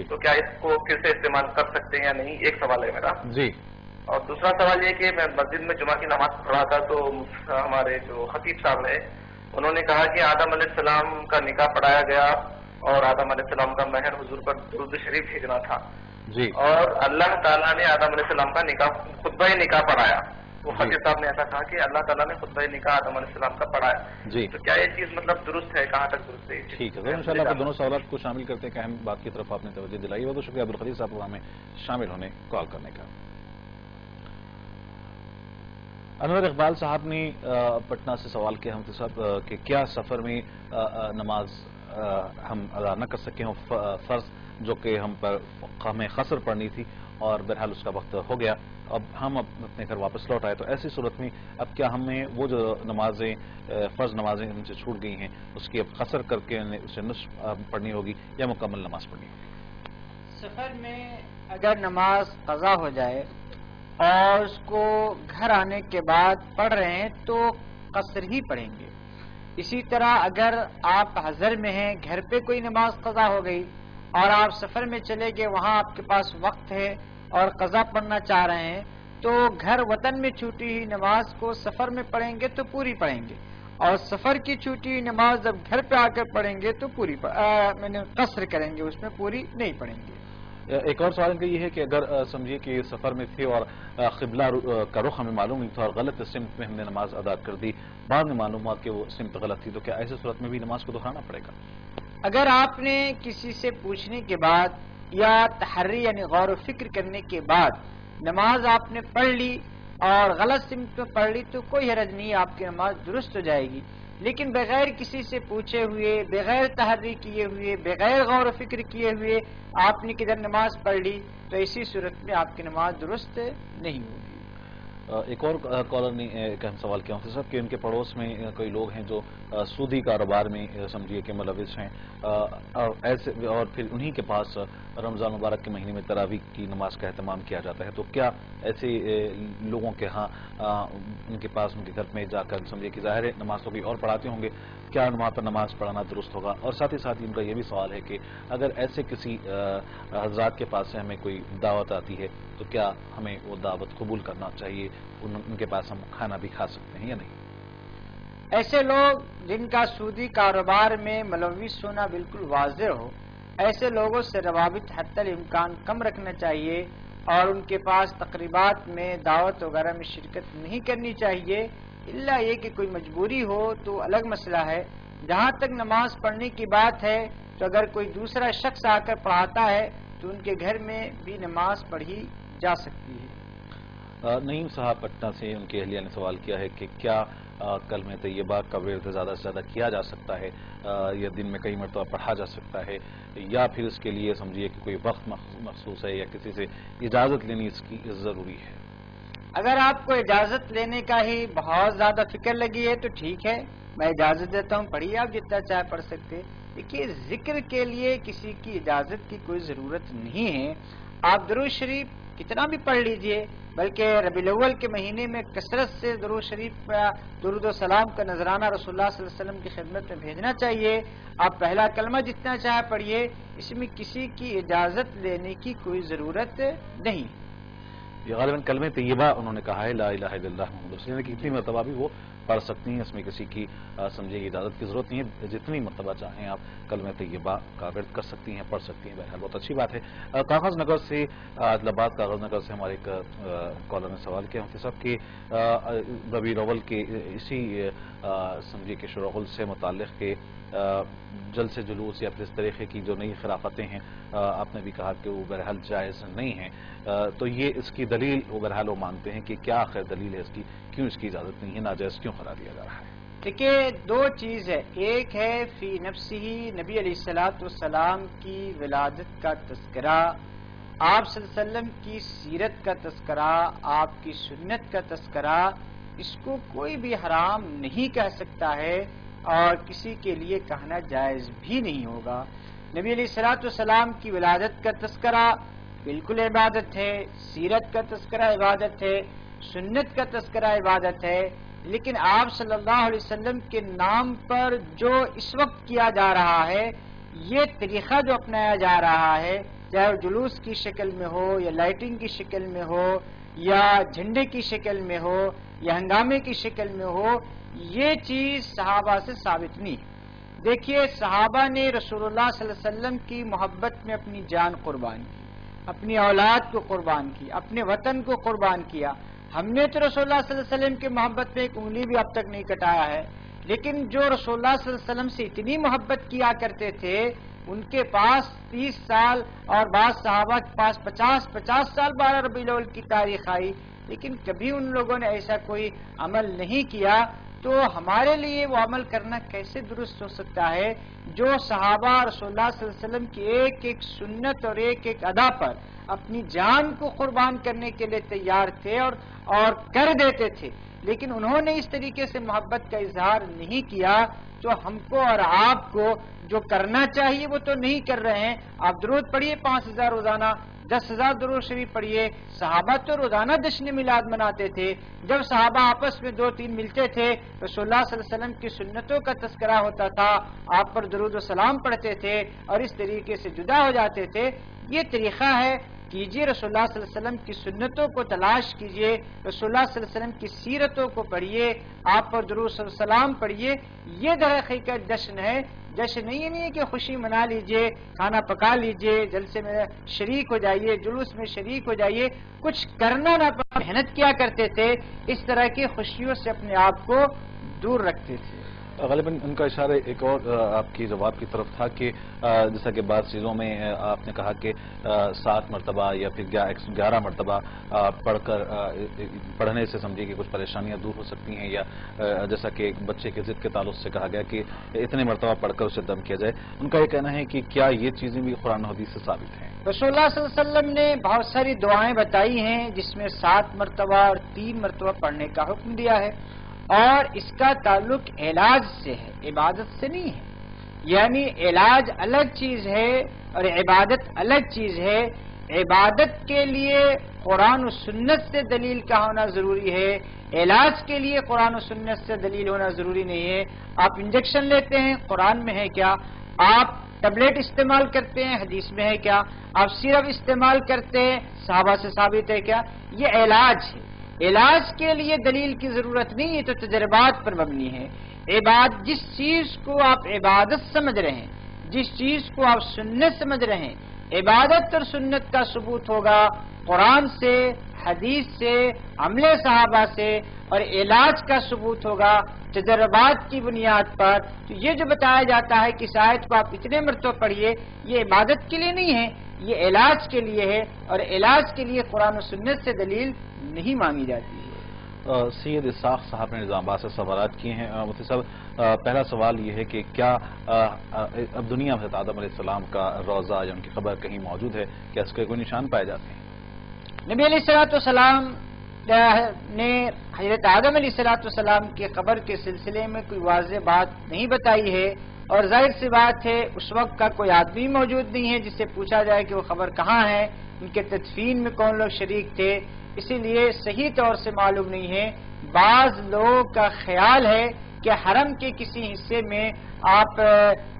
S9: تو کیا اس کو پھر سے استعمال کر سکتے ہیں یا نہیں؟ ایک سوال ہے میرا
S2: جی.
S9: اور دوسرا سوال یہ کہ میں مسجد میں جمعہ کی نماز پڑھ رہا تھا تو ہمارے جو خطیب صاحب ہے انہوں نے کہا کہ آدم علیہ السلام کا نکاح پڑھایا گیا اور آدم علیہ السلام کا مہر حضور پر درود شریف بھیجنا تھا
S2: جی.
S9: اور اللہ تعالیٰ نے آدم علیہ السلام کا نکاح خطبہ نکاح پڑھایا. وہ خطیب صاحب نے ایسا کہا کہ اللہ تعالیٰ نے خطبہ نکاح آدم علیہ السلام کا پڑھایا.
S2: جی.
S9: تو کیا یہ چیز مطلب درست ہے؟ کہاں تک درست ہے؟
S2: ٹھیک ہے، انشاءاللہ آپ دونوں سوالات کو شامل کرتے ہیں کہ اہم بات کی طرف آپ نے توجہ دلائی. بہت شکریہ عبدالقدیر صاحب کو ہمیں شامل ہونے کال کرنے کا. انور اقبال صاحب نے پٹنہ سے سوال کیا ہم صاحب کہ کیا سفر میں نماز ہم ادا نہ کر سکیں، فرض جو کہ ہمیں قصر پڑھنی تھی اور بہرحال اس کا وقت ہو گیا، اب ہم اپنے گھر واپس لوٹ آئے، تو ایسی صورت میں اب کیا ہمیں وہ جو نمازیں فرض نمازیں ان سے چھوٹ گئی ہیں اس کی اب قصر کر کے اسے نصف پڑھنی ہوگی یا مکمل نماز پڑھنی ہوگی؟
S5: سفر میں اگر نماز قضا ہو جائے اور اس کو گھر آنے کے بعد پڑھ رہے ہیں تو قصر ہی پڑھیں گے. اسی طرح اگر آپ حضر میں ہیں، گھر پہ کوئی نماز قضا ہو گئی اور آپ سفر میں چلے گئے، وہاں آپ کے پاس وقت ہے اور قضا پڑھنا چاہ رہے ہیں تو گھر وطن میں چھوٹی ہوئی نماز کو سفر میں پڑھیں گے تو پوری پڑھیں گے، اور سفر کی چھوٹی ہوئی نماز جب گھر پہ آ کر پڑھیں گے تو پوری قصر کریں گے، اس میں پوری نہیں پڑھیں گے.
S2: ایک اور سوال ان کا یہ ہے کہ اگر سمجھیے کہ سفر میں تھے اور قبلہ کا رخ ہمیں معلوم نہیں تھا اور غلط سمت میں ہم نے نماز ادا کر دی، بعد میں معلوم ہوا کہ وہ سمت غلط تھی، تو کیا ایسی صورت میں بھی نماز کو دہرانا پڑے گا؟
S5: اگر آپ نے کسی سے پوچھنے کے بعد یا تحری یعنی غور و فکر کرنے کے بعد نماز آپ نے پڑھ لی اور غلط سمت میں پڑھ لی تو کوئی حرج نہیں، آپ کی نماز درست ہو جائے گی. لیکن بغیر کسی سے پوچھے ہوئے، بغیر تحری کیے ہوئے، بغیر غور و فکر کیے ہوئے آپ نے کدھر نماز پڑھ لی تو اسی صورت میں آپ کی نماز درست نہیں ہوگی.
S2: ایک اور کالر نے ایک اہم سوال کیا ہوتا صاحب کہ ان کے پڑوس میں کوئی لوگ ہیں جو سودی کاروبار میں سمجھیے کہ ملوث ہیں اور پھر انہی کے پاس رمضان مبارک کے مہینے میں تراویح کی نماز کا اہتمام کیا جاتا ہے، تو کیا ایسے لوگوں کے ہاں ان کے پاس ان کے گھر میں جا کر سمجھیے کہ ظاہر ہے نماز تو بھی اور پڑھاتے ہوں گے، کیا وہاں پر نماز پڑھانا درست ہوگا؟ اور ساتھ ہی ساتھ ان کا یہ بھی سوال ہے کہ اگر ایسے کسی حضرات کے پاس سے ہمیں کوئی دعوت آتی ہے تو کیا ہمیں وہ دعوت قبول کرنا چاہیے، ان کے پاس ہم کھانا بھی کھا سکتے ہیں یا نہیں؟
S5: ایسے لوگ جن کا سودی کاروبار میں ملوث ہونا بالکل واضح ہو، ایسے لوگوں سے روابط حتی الامکان کم رکھنا چاہیے اور ان کے پاس تقریبات میں دعوت وغیرہ میں شرکت نہیں کرنی چاہیے، الا یہ کہ کوئی مجبوری ہو تو الگ مسئلہ ہے. جہاں تک نماز پڑھنے کی بات ہے تو اگر کوئی دوسرا شخص آ کر پڑھاتا ہے تو ان کے گھر میں بھی نماز پڑھی جا سکتی ہے.
S2: نعیم صاحب پٹنہ سے ان کے اہلیہ نے سوال کیا ہے کہ کیا کلمہ طیبہ کا ورد زیادہ سے زیادہ کیا جا سکتا ہے یا دن میں کئی مرتبہ پڑھا جا سکتا ہے، یا پھر اس کے لیے سمجھیے کہ کوئی وقت مخصوص ہے یا کسی سے اجازت لینی اس کی ضروری ہے؟
S5: اگر آپ کو اجازت لینے کا ہی بہت زیادہ فکر لگی ہے تو ٹھیک ہے، میں اجازت دیتا ہوں، پڑھیے، آپ جتنا چاہے پڑھ سکتے. دیکھیے ذکر کے لیے کسی کی اجازت کی کوئی ضرورت نہیں ہے. آپ درود شریف کتنا بھی پڑھ لیجئے، بلکہ ربیع الاول کے مہینے میں کثرت سے درود شریف درود و سلام کا نذرانہ رسول اللہ صلی اللہ علیہ وسلم کی خدمت میں بھیجنا چاہیے. آپ پہلا کلمہ جتنا چاہے پڑھیے، اس میں کسی کی اجازت لینے کی کوئی ضرورت نہیں.
S2: یہ غالباً کلمہ طیبہ انہوں نے کہا ہے لا الہ الا اللہ محمد رسول اللہ، کتنی مرتبہ بھی وہ پڑھ سکتی ہیں، اس میں کسی کی سمجھے اجازت کی ضرورت نہیں ہے، جتنی مرتبہ چاہیں آپ کلمہ طیبہ کا ورد کر سکتی ہیں، پڑھ سکتی ہیں. بہرحال بہت اچھی بات ہے. کاغذ نگر سے عادل آباد کاغذ نگر سے ہمارے ایک کالر نے سوال کیا مفتی صاحب کہ ربیع الاول کے اسی سمجھے کہ شروع سے متعلق کے جلسے جلوس یا پھر اس طریقے کی جو نئی خرافتیں ہیں، آپ نے بھی کہا کہ وہ بہرحال جائز نہیں ہیں، تو یہ اس کی دلیل وہ بہرحال وہ مانتے ہیں کہ کیا آخر دلیل ہے اس کی، کیوں اس کی اجازت نہیں ہے، ناجائز کیوں قرار دیا جا رہا ہے؟
S5: دیکھیے دو چیز ہے، ایک ہے فی نفسی نبی علیہ الصلوۃ والسلام کی ولادت کا تذکرہ، آپ صلی اللہ علیہ وسلم کی سیرت کا تذکرہ، آپ کی سنت کا تذکرہ، اس کو کوئی بھی حرام نہیں کہہ سکتا ہے اور کسی کے لیے کہنا جائز بھی نہیں ہوگا. نبی علیہ الصلوۃ والسلام کی ولادت کا تذکرہ بالکل عبادت ہے، سیرت کا تذکرہ عبادت ہے، سنت کا تذکرہ عبادت ہے، لیکن آپ صلی اللہ علیہ وسلم کے نام پر جو اس وقت کیا جا رہا ہے، یہ طریقہ جو اپنایا جا رہا ہے، چاہے وہ جلوس کی شکل میں ہو یا لائٹنگ کی شکل میں ہو یا جھنڈے کی شکل میں ہو یا ہنگامے کی شکل میں ہو، یہ چیز صحابہ سے ثابت نہیں ہے۔ دیکھیے، صحابہ نے رسول اللہ صلی اللہ علیہ وسلم کی محبت میں اپنی جان قربان کی، اپنی اولاد کو قربان کی، اپنے وطن کو قربان کیا۔ ہم نے تو رسول اللہ صلی اللہ علیہ وسلم کی محبت میں ایک انگلی بھی اب تک نہیں کٹایا ہے، لیکن جو رسول اللہ صلی اللہ علیہ وسلم سے اتنی محبت کیا کرتے تھے، ان کے پاس 30 سال اور بعض صحابہ کے پاس 50 سال 12 ربیع الاول کی تاریخ آئی، لیکن کبھی ان لوگوں نے ایسا کوئی عمل نہیں کیا۔ تو ہمارے لیے وہ عمل کرنا کیسے درست ہو سکتا ہے جو صحابہ رسول اللہ صلی اللہ علیہ وسلم کی ایک ایک سنت اور ایک ایک ادا پر اپنی جان کو قربان کرنے کے لیے تیار تھے اور کر دیتے تھے، لیکن انہوں نے اس طریقے سے محبت کا اظہار نہیں کیا۔ تو ہم کو اور آپ کو جو کرنا چاہیے وہ تو نہیں کر رہے ہیں۔ آپ درود پڑھیے 5000 روزانہ، 10,000 درود شریف پڑھیے۔ صحابہ تو روزانہ جشن میلاد مناتے تھے، جب صحابہ آپس میں 2-3 ملتے تھے، رسول اللہ صلی اللہ علیہ وسلم کی سنتوں کا تذکرہ ہوتا تھا، آپ پر درود و سلام پڑھتے تھے اور اس طریقے سے جدا ہو جاتے تھے۔ یہ طریقہ ہے، کیجئے، رسول اللہ صلی اللہ علیہ وسلم کی سنتوں کو تلاش کیجئے، رسول اللہ صلی اللہ علیہ وسلم کی سیرتوں کو پڑھیے، آپ پر درود و سلام پڑھیے۔ یہ در حقیقت جشن ہے۔ جشن یہ نہیں ہے کہ خوشی منا لیجئے، کھانا پکا لیجئے، جلسے میں شریک ہو جائیے، جلوس میں شریک ہو جائیے، کچھ کرنا نہ پڑے، محنت کیا کرتے تھے، اس طرح کی خوشیوں سے اپنے آپ کو دور رکھتے تھے۔
S2: غالباً ان کا اشارہ ایک اور آپ کی جواب کی طرف تھا کہ جیسا کہ بعض چیزوں میں آپ نے کہا کہ 7 مرتبہ یا پھر 11 مرتبہ پڑھنے سے سمجھیے کہ کچھ پریشانیاں دور ہو سکتی ہیں، یا جیسا کہ ایک بچے کے ضد کے تعلق سے کہا گیا کہ اتنے مرتبہ پڑھ کر اسے دم کیا جائے۔ ان کا یہ کہنا ہے کہ کیا یہ چیزیں بھی قرآن و حدیث سے ثابت ہیں؟
S5: رسول اللہ صلی اللہ علیہ وسلم نے بہت ساری دعائیں بتائی ہیں جس میں 7 مرتبہ اور 3 مرتبہ پڑھنے کا حکم دیا ہے، اور اس کا تعلق علاج سے ہے، عبادت سے نہیں ہے۔ یعنی علاج الگ چیز ہے اور عبادت الگ چیز ہے۔ عبادت کے لیے قرآن و سنت سے دلیل کا ہونا ضروری ہے، علاج کے لیے قرآن و سنت سے دلیل ہونا ضروری نہیں ہے۔ آپ انجیکشن لیتے ہیں، قرآن میں ہے کیا؟ آپ ٹیبلٹ استعمال کرتے ہیں، حدیث میں ہے کیا؟ آپ سیرپ استعمال کرتے ہیں، صحابہ سے ثابت ہے کیا؟ یہ علاج ہے۔ علاج کے لیے دلیل کی ضرورت نہیں ہے، تو تجربات پر مبنی ہے۔ جس چیز کو آپ عبادت سمجھ رہے ہیں، جس چیز کو آپ سنت سمجھ رہے ہیں، عبادت اور سنت کا ثبوت ہوگا قرآن سے، حدیث سے، عمل صحابہ سے، اور علاج کا ثبوت ہوگا تجربات کی بنیاد پر۔ تو یہ جو بتایا جاتا ہے کہ اس آیت کو آپ اتنے مرتبہ پڑھیے، یہ عبادت کے لیے نہیں ہے، یہ علاج کے لیے ہے، اور علاج کے لیے قرآن و سنت سے دلیل نہیں مانگی جاتی ہے۔
S2: سید اسحاق صاحب نے نظام آباد سے سوالات کیے ہیں۔ مفتی صاحب، پہلا سوال یہ ہے کہ کیا اب دنیا میں حضرت آدم علیہ السلام کا روضہ یا ان کی قبر کہیں موجود ہے؟ کیا اس کے کوئی نشان پائے جاتے ہیں؟
S5: نبی علیہ السلام نے حضرت آدم علیہ السلام کی قبر کے سلسلے میں کوئی واضح بات نہیں بتائی ہے، اور ظاہر سی بات ہے اس وقت کا کوئی آدمی موجود نہیں ہے جس سے پوچھا جائے کہ وہ قبر کہاں ہے، ان کے تدفین میں کون لوگ شریک تھے، اسی لیے صحیح طور سے معلوم نہیں ہے۔ بعض لوگوں کا خیال ہے کہ حرم کے کسی حصے میں آپ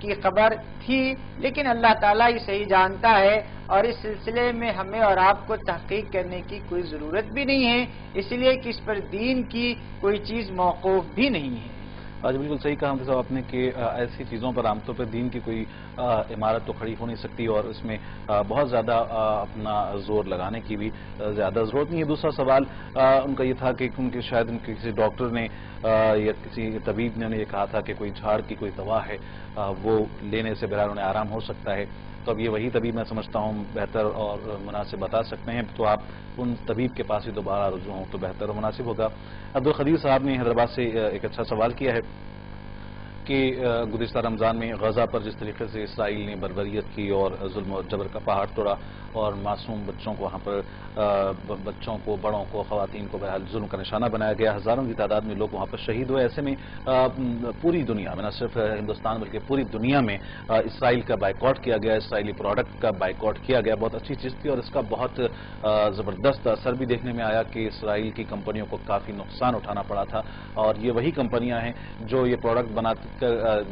S5: کی قبر تھی، لیکن اللہ تعالیٰ یہ صحیح جانتا ہے، اور اس سلسلے میں ہمیں اور آپ کو تحقیق کرنے کی کوئی ضرورت بھی نہیں ہے، اس لیے کہ اس پر دین کی کوئی چیز موقوف بھی نہیں ہے۔
S2: آج بالکل صحیح کہا صاحب آپ نے کہ ایسی چیزوں پر عام طور پر دین کی کوئی عمارت تو کھڑی ہو نہیں سکتی، اور اس میں بہت زیادہ اپنا زور لگانے کی بھی زیادہ ضرورت نہیں ہے۔ دوسرا سوال ان کا یہ تھا کہ شاید ان کے کسی ڈاکٹر نے یا کسی طبیب نے یہ کہا تھا کہ کوئی جھاڑ کی کوئی دوا ہے، وہ لینے سے بہرحال انہیں آرام ہو سکتا ہے، تو اب یہ وہی طبیب میں سمجھتا ہوں بہتر اور مناسب بتا سکتے ہیں، تو آپ ان طبیب کے پاس ہی دوبارہ رجوع ہوں تو بہتر اور مناسب ہوگا۔ عبدالقدیر صاحب نے حیدرآباد سے ایک اچھا سوال کیا ہے کہ گزشتہ رمضان میں غزہ پر جس طریقے سے اسرائیل نے بربریت کی اور ظلم و جبر کا پہاڑ توڑا اور معصوم بچوں کو وہاں پر بچوں کو، بڑوں کو، خواتین کو بہرحال ظلم کا نشانہ بنایا گیا، ہزاروں کی تعداد میں لوگ وہاں پر شہید ہوئے. ایسے میں پوری دنیا میں، نہ صرف ہندوستان بلکہ پوری دنیا میں اسرائیل کا بائیکاٹ کیا گیا، اسرائیلی پروڈکٹ کا بائیکاٹ کیا گیا. بہت اچھی چیز تھی اور اس کا بہت زبردست اثر بھی دیکھنے میں آیا کہ اسرائیل کی کمپنیوں کو کافی نقصان اٹھانا پڑا تھا. اور یہ وہی کمپنیاں ہیں جو یہ پروڈکٹ بنا کر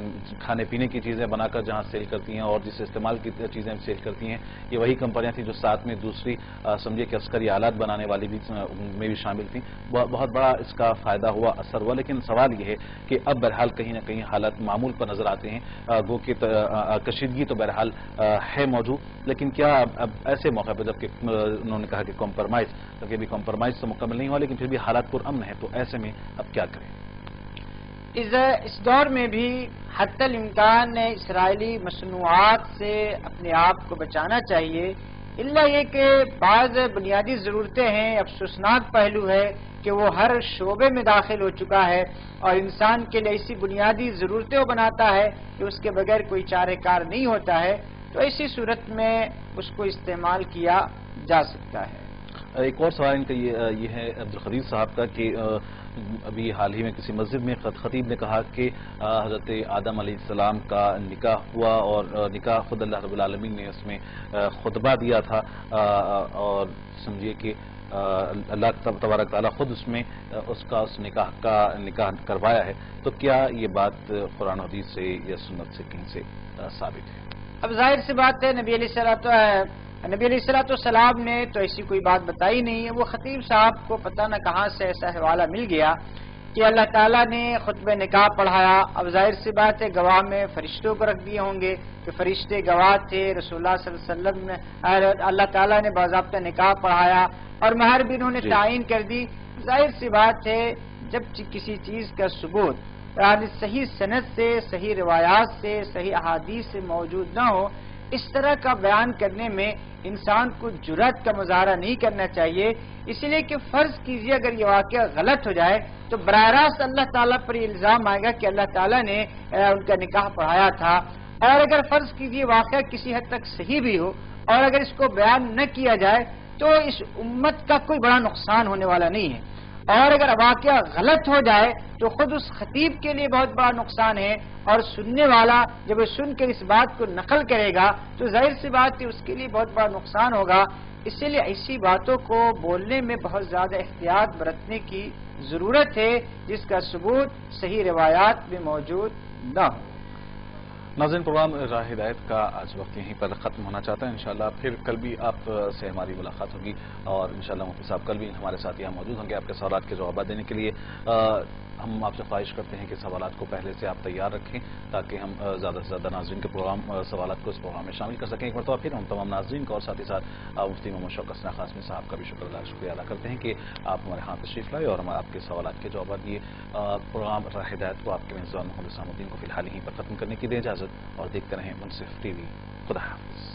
S2: کھانے پینے کی چیزیں بنا کر جہاں سیل کرتی ہیں اور جس استعمال کی چیزیں سیل کرتی ہیں، یہ وہی کمپنیاں تھیں جو ساتھ میں دوسری سمجھے کہ عسکری آلات بنانے والی بھی میں بھی شامل تھیں. بہت بڑا اس کا فائدہ ہوا، اثر ہوا. لیکن سوال یہ ہے کہ اب بہرحال کہیں نہ کہیں حالات معمول پر نظر آتے ہیں. گو کہ کشیدگی تو بہرحال ہے موجود، لیکن کیا اب ایسے موقع پر جبکہ انہوں نے کہا کہ کمپرمائز، کیونکہ ابھی کمپرمائز تو مکمل نہیں ہوا لیکن پھر بھی حالات پرامن ہے، تو ایسے میں اب کیا کریں؟
S5: اس دور میں بھی حتی الامکان اسرائیلی مصنوعات سے اپنے آپ کو بچانا چاہیے. اللہ یہ کہ بعض بنیادی ضرورتیں ہیں، افسوسناک پہلو ہے کہ وہ ہر شعبے میں داخل ہو چکا ہے اور انسان کے لیے ایسی بنیادی ضرورتیں وہ بناتا ہے کہ اس کے بغیر کوئی چارہ کار نہیں ہوتا ہے. تو ایسی صورت میں اس کو استعمال کیا جا سکتا ہے.
S2: ایک اور سوال ان کا یہ ہے عبدالقدیر صاحب کا کہ ابھی حال ہی میں کسی مسجد میں خطیب نے کہا کہ حضرت آدم علیہ السلام کا نکاح ہوا اور نکاح خود اللہ رب العالمین نے اس میں خطبہ دیا تھا اور سمجھیے کہ اللہ تبارک تعالیٰ خود اس میں اس نکاح کروایا ہے. تو کیا یہ بات قرآن حدیث سے یا سنت سے کہیں سے ثابت ہے؟
S5: اب ظاہر سی بات ہے نبی علیہ السلام نے تو ایسی کوئی بات بتائی نہیں ہے. وہ خطیب صاحب کو پتہ نہ کہاں سے ایسا حوالہ مل گیا کہ اللہ تعالیٰ نے خطبہ نکاح پڑھایا. اب ظاہر سی بات ہے گواہ میں فرشتوں کو رکھ دیے ہوں گے کہ فرشتے گواہ تھے، رسول اللہ صلی اللہ علیہ وسلم نے اللہ تعالیٰ نے باضابطہ نکاح پڑھایا اور مہر بھی انہوں نے تعین کر دی. ظاہر سی بات ہے جب کسی چیز کا ثبوت یعنی صحیح سند سے، صحیح روایات سے، صحیح احادیث سے موجود نہ ہو، اس طرح کا بیان کرنے میں انسان کو جرأت کا مظاہرہ نہیں کرنا چاہیے. اس لیے کہ فرض کیجئے اگر یہ واقعہ غلط ہو جائے تو براہ راست اللہ تعالیٰ پر یہ الزام آئے گا کہ اللہ تعالیٰ نے ان کا نکاح پڑھایا تھا. اور اگر فرض کیجئے واقعہ کسی حد تک صحیح بھی ہو اور اگر اس کو بیان نہ کیا جائے تو اس امت کا کوئی بڑا نقصان ہونے والا نہیں ہے. اور اگر واقعہ غلط ہو جائے تو خود اس خطیب کے لیے بہت بڑا نقصان ہے اور سننے والا جب وہ سن کر اس بات کو نقل کرے گا تو ظاہر سی بات ہے اس کے لیے بہت بڑا نقصان ہوگا. اس لیے ایسی باتوں کو بولنے میں بہت زیادہ احتیاط برتنے کی ضرورت ہے جس کا ثبوت صحیح روایات میں موجود نہ ہو.
S2: ناظرین، پروگرام راہ ہدایت کا آج وقت یہیں پر ختم ہونا چاہتا ہے. انشاءاللہ پھر کل بھی آپ سے ہماری ملاقات ہوگی اور انشاءاللہ مفتی صاحب کل بھی ہمارے ساتھ یہاں موجود ہوں گے آپ کے سوالات کے جوابات دینے کے لیے. ہم آپ سے خواہش کرتے ہیں کہ سوالات کو پہلے سے آپ تیار رکھیں تاکہ ہم زیادہ سے زیادہ ناظرین کے سوالات کو اس پروگرام میں شامل کر سکیں. ایک مرتبہ پھر ہم تمام ناظرین کا اور ساتھ ہی ساتھ مفتی محمد شوکت حسن قاسمی صاحب کا بھی شکریہ ادا کرتے ہیں کہ آپ ہمارے ہاں تشریف لائے اور ہمارے آپ کے سوالات کے جوابات دیے. پروگرام راہ ہدایت کو آپ کے میزبان محمد اسلام الدین کو فی الحال یہیں پر ختم کرنے کی دیں اجازت اور دیکھتے رہیں منصف ٹی وی. خدا حافظ.